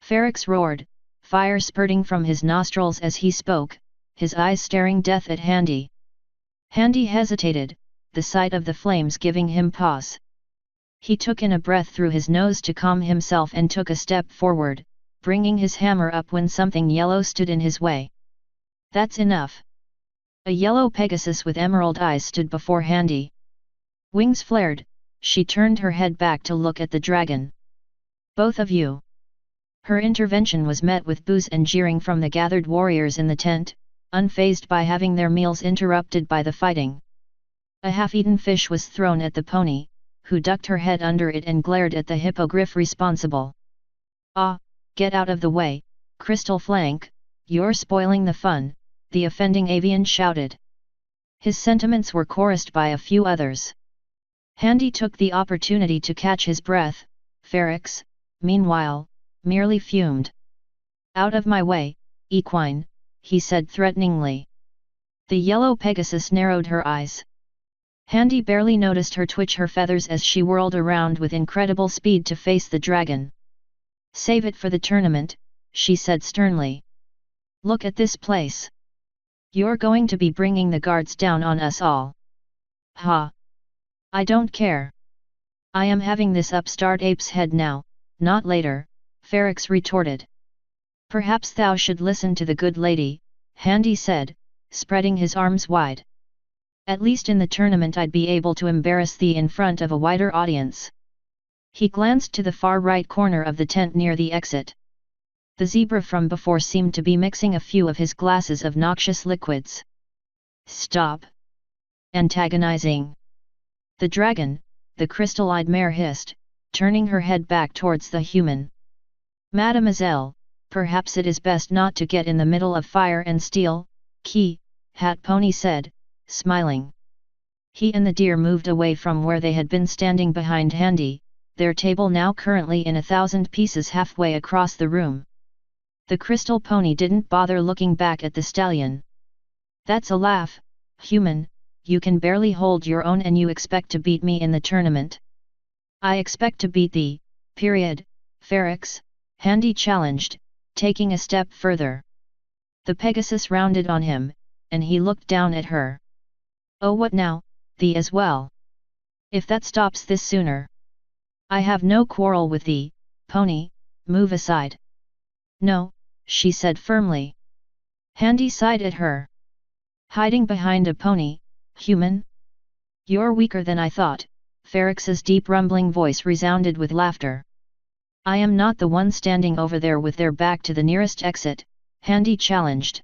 Speaker 1: Ferrex roared, fire spurting from his nostrils as he spoke, his eyes staring death at Handy. Handy hesitated, the sight of the flames giving him pause. He took in a breath through his nose to calm himself and took a step forward, bringing his hammer up when something yellow stood in his way. "That's enough." A yellow Pegasus with emerald eyes stood before Handy. Wings flared, she turned her head back to look at the dragon. "Both of you." Her intervention was met with boos and jeering from the gathered warriors in the tent, unfazed by having their meals interrupted by the fighting. A half-eaten fish was thrown at the pony, who ducked her head under it and glared at the hippogriff responsible. "Ah, get out of the way, Crystal Flank, you're spoiling the fun," the offending avian shouted. His sentiments were chorused by a few others. Handy took the opportunity to catch his breath. Ferrex, meanwhile, merely fumed. "Out of my way, equine," he said threateningly. The yellow Pegasus narrowed her eyes. Handy barely noticed her twitch her feathers as she whirled around with incredible speed to face the dragon. "Save it for the tournament," she said sternly. "Look at this place. You're going to be bringing the guards down on us all." "Ha! I don't care. I am having this upstart ape's head now, not later," Ferrex retorted. "Perhaps thou should listen to the good lady," Handy said, spreading his arms wide. "At least in the tournament I'd be able to embarrass thee in front of a wider audience." He glanced to the far right corner of the tent near the exit. The zebra from before seemed to be mixing a few of his glasses of noxious liquids. "Stop! Antagonizing!" The dragon, the crystal-eyed mare hissed, turning her head back towards the human. "Mademoiselle, perhaps it is best not to get in the middle of fire and steel, Hat Pony said, smiling. He and the deer moved away from where they had been standing behind Handy, their table now currently in 1,000 pieces halfway across the room. The crystal pony didn't bother looking back at the stallion. "That's a laugh, human, you can barely hold your own and you expect to beat me in the tournament." "I expect to beat thee, period, Ferrex," Handy challenged, taking a step further. The Pegasus rounded on him, and he looked down at her. "Oh, what now, thee as well? If that stops this sooner." "I have no quarrel with thee, pony, move aside." "No, she said firmly. Handy sighed at her. Hiding behind a pony, human? You're weaker than I thought, Ferrex's deep rumbling voice resounded with laughter. I am not the one standing over there with their back to the nearest exit, Handy challenged.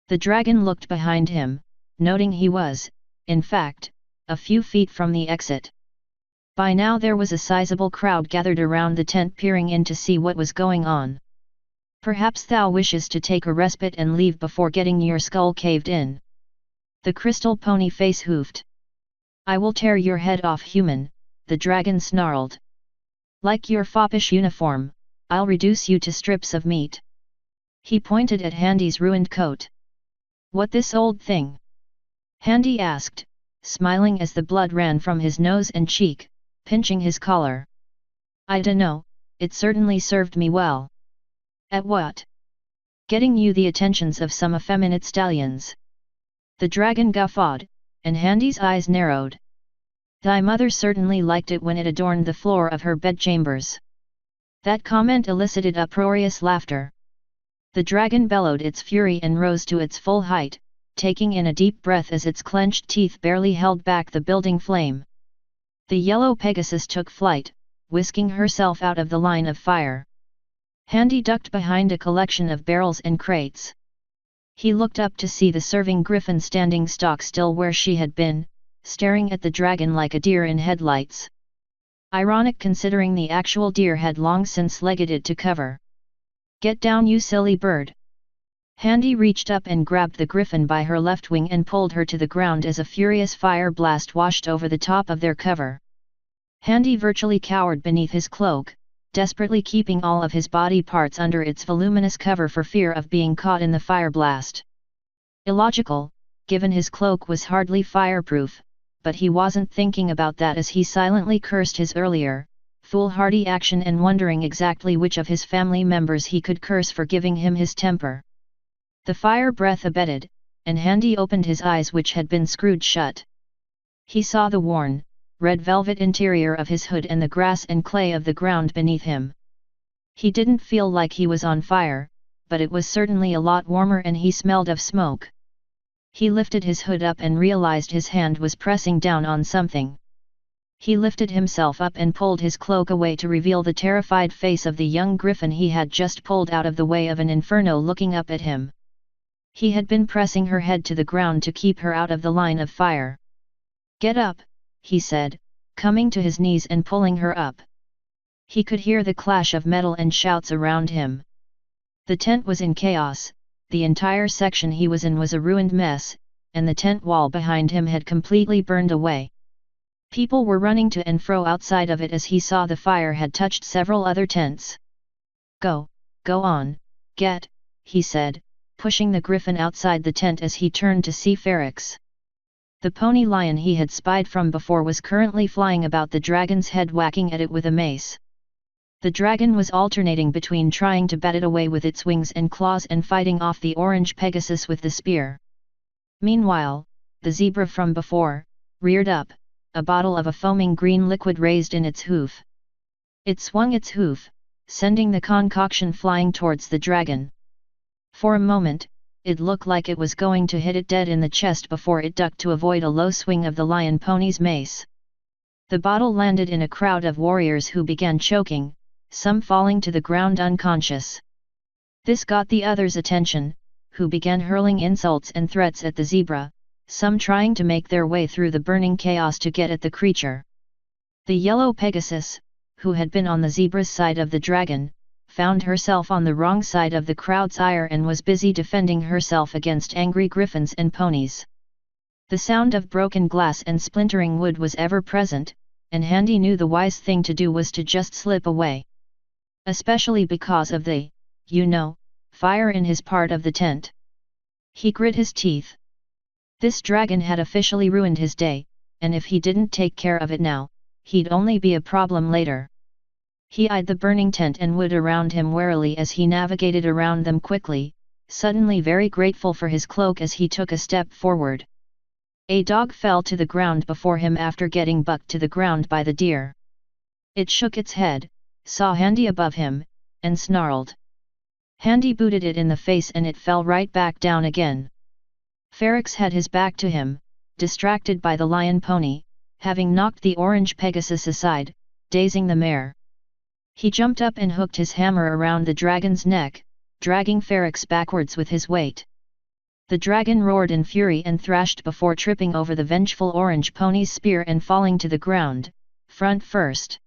Speaker 1: The dragon looked behind him, noting he was, in fact, a few feet from the exit. By now there was a sizable crowd gathered around the tent peering in to see what was going on. Perhaps thou wishes to take a respite and leave before getting your skull caved in. The crystal pony face hoofed. I will tear your head off, human, the dragon snarled. Like your foppish uniform, I'll reduce you to strips of meat. He pointed at Handy's ruined coat. What this old thing? Handy asked, smiling as the blood ran from his nose and cheek, pinching his collar. I dunno, it certainly served me well. At what? Getting you the attentions of some effeminate stallions. The dragon guffawed, and Handy's eyes narrowed. Thy mother certainly liked it when it adorned the floor of her bedchambers. That comment elicited uproarious laughter. The dragon bellowed its fury and rose to its full height, taking in a deep breath as its clenched teeth barely held back the building flame. The yellow Pegasus took flight, whisking herself out of the line of fire. Handy ducked behind a collection of barrels and crates. He looked up to see the serving griffin standing stock still where she had been, staring at the dragon like a deer in headlights. Ironic considering the actual deer had long since legged it to cover. Get down, you silly bird! Handy reached up and grabbed the griffin by her left wing and pulled her to the ground as a furious fire blast washed over the top of their cover. Handy virtually cowered beneath his cloak, desperately keeping all of his body parts under its voluminous cover for fear of being caught in the fire blast. Illogical, given his cloak was hardly fireproof, but he wasn't thinking about that as he silently cursed his earlier, foolhardy action and wondering exactly which of his family members he could curse for giving him his temper. The fire breath abated, and Handy opened his eyes which had been screwed shut. He saw the worn, red velvet interior of his hood and the grass and clay of the ground beneath him. He didn't feel like he was on fire, but it was certainly a lot warmer and he smelled of smoke. He lifted his hood up and realized his hand was pressing down on something. He lifted himself up and pulled his cloak away to reveal the terrified face of the young griffin he had just pulled out of the way of an inferno looking up at him. He had been pressing her head to the ground to keep her out of the line of fire. Get up, he said, coming to his knees and pulling her up. He could hear the clash of metal and shouts around him. The tent was in chaos, the entire section he was in was a ruined mess, and the tent wall behind him had completely burned away. People were running to and fro outside of it as he saw the fire had touched several other tents. Go on, get, he said, pushing the griffin outside the tent as he turned to see Ferox. The pony lion he had spied from before was currently flying about the dragon's head, whacking at it with a mace. The dragon was alternating between trying to bat it away with its wings and claws and fighting off the orange Pegasus with the spear. Meanwhile, the zebra from before, reared up, a bottle of a foaming green liquid raised in its hoof. It swung its hoof, sending the concoction flying towards the dragon. For a moment, it looked like it was going to hit it dead in the chest before it ducked to avoid a low swing of the lion pony's mace. The bottle landed in a crowd of warriors who began choking, some falling to the ground unconscious. This got the others' attention, who began hurling insults and threats at the zebra, some trying to make their way through the burning chaos to get at the creature. The yellow Pegasus, who had been on the zebra's side of the dragon, found herself on the wrong side of the crowd's ire and was busy defending herself against angry griffins and ponies. The sound of broken glass and splintering wood was ever present, and Handy knew the wise thing to do was to just slip away. Especially because of the, fire in his part of the tent. He grit his teeth. This dragon had officially ruined his day, and if he didn't take care of it now, he'd only be a problem later. He eyed the burning tent and wood around him warily as he navigated around them quickly, suddenly very grateful for his cloak as he took a step forward. A dog fell to the ground before him after getting bucked to the ground by the deer. It shook its head, saw Handy above him, and snarled. Handy booted it in the face and it fell right back down again. Ferrex had his back to him, distracted by the lion pony, having knocked the orange Pegasus aside, dazing the mare. He jumped up and hooked his hammer around the dragon's neck, dragging Ferrex backwards with his weight. The dragon roared in fury and thrashed before tripping over the vengeful orange pony's spear and falling to the ground, front first.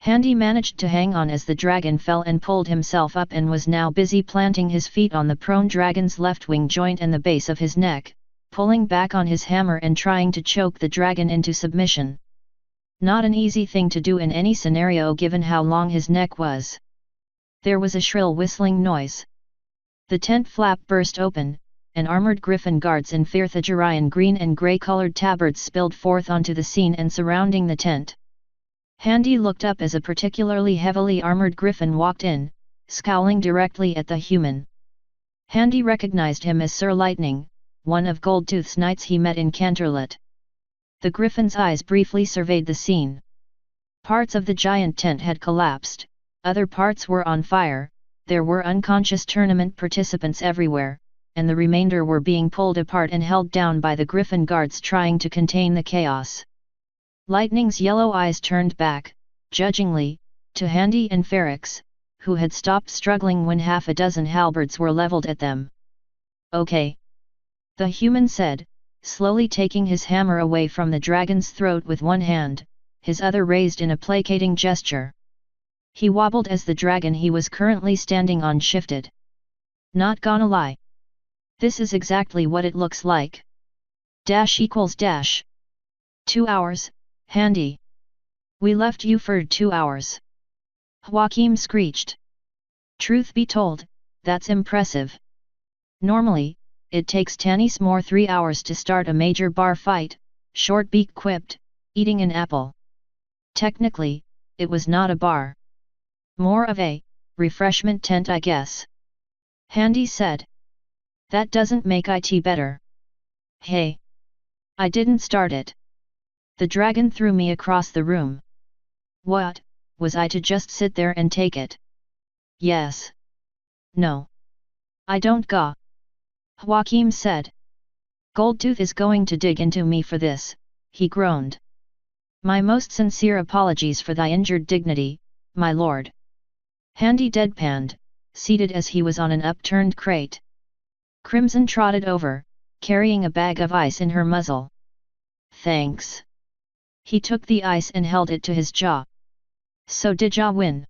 Speaker 1: Handy managed to hang on as the dragon fell and pulled himself up and was now busy planting his feet on the prone dragon's left wing joint and the base of his neck, pulling back on his hammer and trying to choke the dragon into submission. Not an easy thing to do in any scenario given how long his neck was. There was a shrill whistling noise. The tent flap burst open, and armored griffin guards in Firthagirian green and grey-coloured tabards spilled forth onto the scene and surrounding the tent. Handy looked up as a particularly heavily armored griffin walked in, scowling directly at the human. Handy recognized him as Sir Lightning, one of Goldtooth's knights he met in Canterlot. The griffin's eyes briefly surveyed the scene. Parts of the giant tent had collapsed, other parts were on fire, there were unconscious tournament participants everywhere, and the remainder were being pulled apart and held down by the griffin guards trying to contain the chaos. Lightning's yellow eyes turned back, judgingly, to Handy and Ferrex, who had stopped struggling when half a dozen halberds were leveled at them. "Okay," the human said, slowly taking his hammer away from the dragon's throat with one hand, his other raised in a placating gesture. He wobbled as the dragon he was currently standing on shifted. "Not gonna lie. This is exactly what it looks like. == 2 hours, Handy. We left you for 2 hours." Joachim screeched. "Truth be told, that's impressive. Normally, it takes Tanis more 3 hours to start a major bar fight," Shortbeak quipped, eating an apple. "Technically, it was not a bar. More of a refreshment tent, I guess," Handy said. "That doesn't make it better." "Hey! I didn't start it. The dragon threw me across the room. What, was I to just sit there and take it?" "Yes. No. I don't ga," Joachim said. "Goldtooth is going to dig into me for this," he groaned. "My most sincere apologies for thy injured dignity, my lord." Handy deadpanned, seated as he was on an upturned crate. Crimson trotted over, carrying a bag of ice in her muzzle. "Thanks." He took the ice and held it to his jaw. "So did ya win?"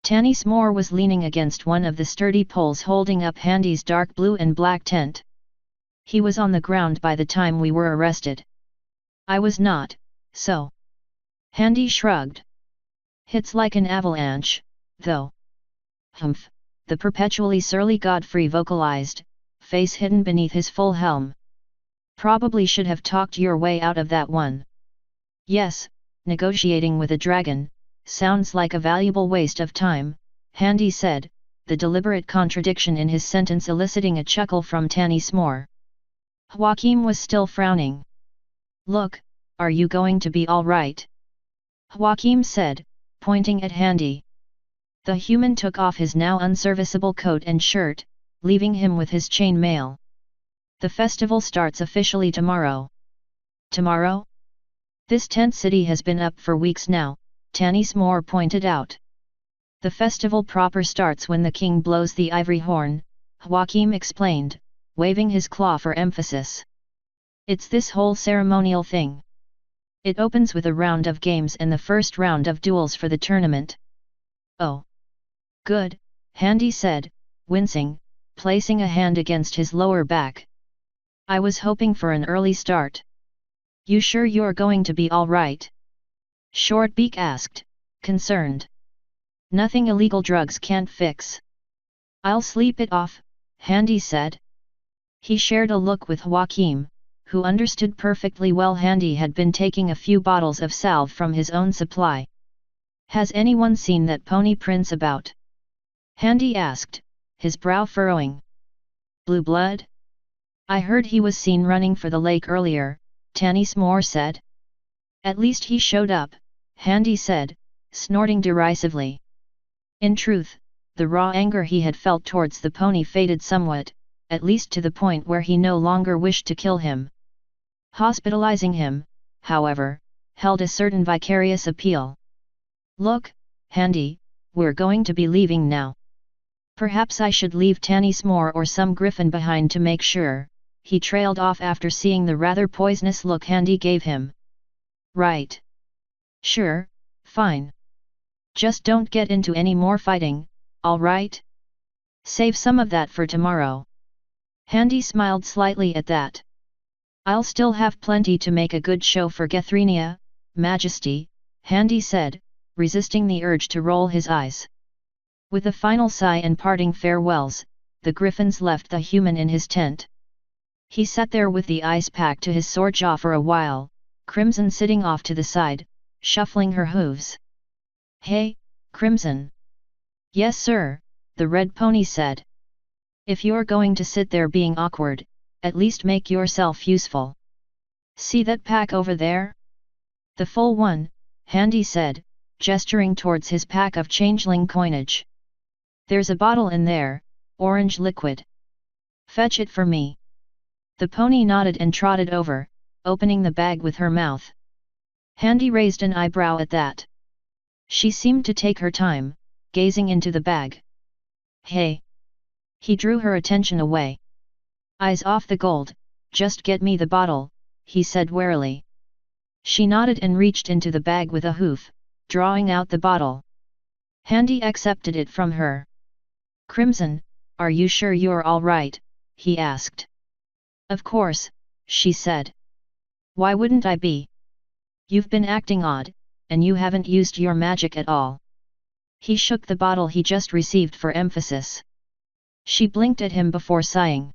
Speaker 1: Tanis Moore was leaning against one of the sturdy poles holding up Handy's dark blue and black tent. "He was on the ground by the time we were arrested." "I was not, so." Handy shrugged. "Hits like an avalanche, though." "Humph," the perpetually surly Godfrey vocalized, face hidden beneath his full helm. "Probably should have talked your way out of that one." "Yes, negotiating with a dragon sounds like a valuable waste of time," Handy said, the deliberate contradiction in his sentence eliciting a chuckle from Tanis Moore. Joachim was still frowning. "Look, are you going to be all right?" Joachim said, pointing at Handy. The human took off his now unserviceable coat and shirt, leaving him with his chain mail. "The festival starts officially tomorrow." "Tomorrow? This tent city has been up for weeks now," Tanis Moore pointed out. "The festival proper starts when the king blows the ivory horn," Joachim explained, waving his claw for emphasis. "It's this whole ceremonial thing. It opens with a round of games and the first round of duels for the tournament." "Oh. Good," Handy said, wincing, placing a hand against his lower back. "I was hoping for an early start." "You sure you're going to be all right?" Shortbeak asked, concerned. "Nothing illegal drugs can't fix." "I'll sleep it off," Handy said. He shared a look with Joachim, who understood perfectly well Handy had been taking a few bottles of salve from his own supply. "Has anyone seen that pony prince about?" Handy asked, his brow furrowing. "Blue blood? I heard he was seen running for the lake earlier," Tanis Moore said. "At least he showed up," Handy said, snorting derisively. In truth, the raw anger he had felt towards the pony faded somewhat, at least to the point where he no longer wished to kill him. Hospitalizing him, however, held a certain vicarious appeal. "Look, Handy, we're going to be leaving now. Perhaps I should leave Tanny S'more or some griffin behind to make sure," he trailed off after seeing the rather poisonous look Handy gave him. "Right. Sure, fine. Just don't get into any more fighting, all right? Save some of that for tomorrow." Handy smiled slightly at that. "I'll still have plenty to make a good show for Gethrinia, Majesty," Handy said, resisting the urge to roll his eyes. With a final sigh and parting farewells, the griffins left the human in his tent. He sat there with the ice pack to his sore jaw for a while, Crimson sitting off to the side, shuffling her hooves. "Hey, Crimson." "Yes sir," the red pony said. "If you're going to sit there being awkward, at least make yourself useful. See that pack over there?" "The full one," Handy said, gesturing towards his pack of changeling coinage. "There's a bottle in there, orange liquid. Fetch it for me." The pony nodded and trotted over, opening the bag with her mouth. Handy raised an eyebrow at that. She seemed to take her time, gazing into the bag. "Hey!" He drew her attention away. "Eyes off the gold, just get me the bottle," he said warily. She nodded and reached into the bag with a hoof, drawing out the bottle. Handy accepted it from her. "Crimson, are you sure you're all right?" he asked. "Of course," she said. "Why wouldn't I be? You've been acting odd, and you haven't used your magic at all." He shook the bottle he just received for emphasis. She blinked at him before sighing.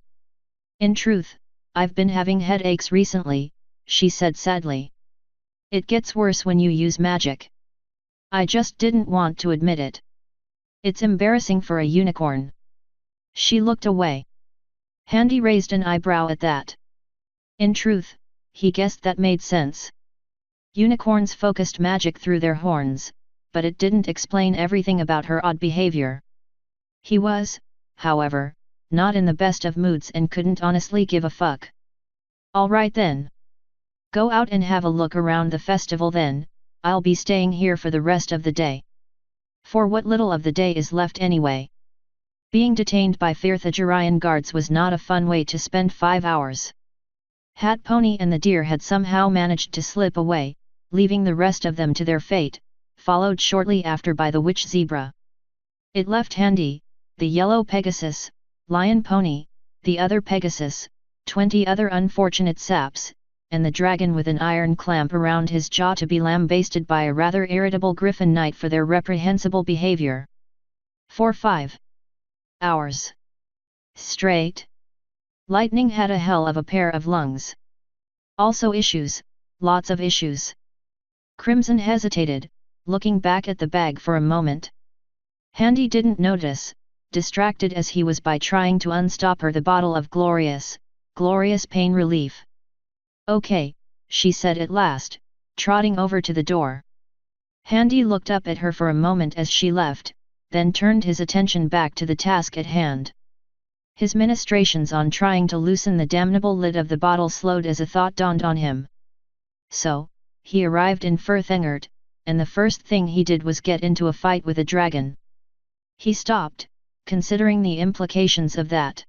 Speaker 1: "In truth, I've been having headaches recently," she said sadly. "It gets worse when you use magic. I just didn't want to admit it. It's embarrassing for a unicorn." She looked away. Handy raised an eyebrow at that. In truth, he guessed that made sense. Unicorns focused magic through their horns, but it didn't explain everything about her odd behavior. He was, however, not in the best of moods and couldn't honestly give a fuck. "All right then. Go out and have a look around the festival then, I'll be staying here for the rest of the day. For what little of the day is left anyway." Being detained by Firthagirian guards was not a fun way to spend 5 hours. Hat Pony and the deer had somehow managed to slip away, leaving the rest of them to their fate, followed shortly after by the witch zebra. It left Handy, the yellow Pegasus, lion pony, the other Pegasus, 20 other unfortunate saps, and the dragon with an iron clamp around his jaw to be lambasted by a rather irritable griffin knight for their reprehensible behavior. For 5 hours straight. Lightning had a hell of a pair of lungs. Also issues, lots of issues. Crimson hesitated, looking back at the bag for a moment. Handy didn't notice, distracted as he was by trying to unstop her the bottle of glorious pain relief. "Okay," she said at last, trotting over to the door. Handy looked up at her for a moment as she left, then turned his attention back to the task at hand. His ministrations on trying to loosen the damnable lid of the bottle slowed as a thought dawned on him. So, he arrived in Firthengert, and the first thing he did was get into a fight with a dragon. He stopped, considering the implications of that.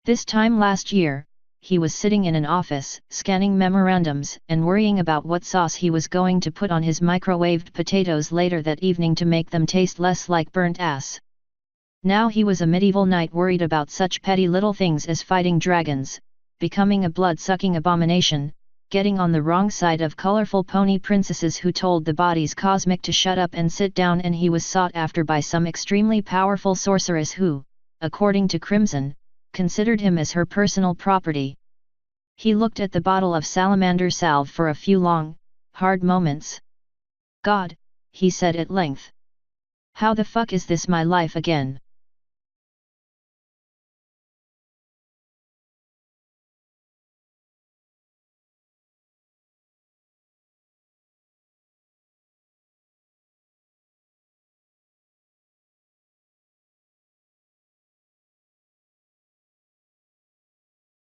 Speaker 1: This time last year, he was sitting in an office, scanning memorandums and worrying about what sauce he was going to put on his microwaved potatoes later that evening to make them taste less like burnt ass. Now he was a medieval knight worried about such petty little things as fighting dragons, becoming a blood-sucking abomination, getting on the wrong side of colorful pony princesses who told the bodies cosmic to shut up and sit down, and he was sought after by some extremely powerful sorceress who, according to Crimson, considered him as her personal property. He looked at the bottle of salamander salve for a few long, hard moments. "God," he said at length. "How the fuck is this my life again?"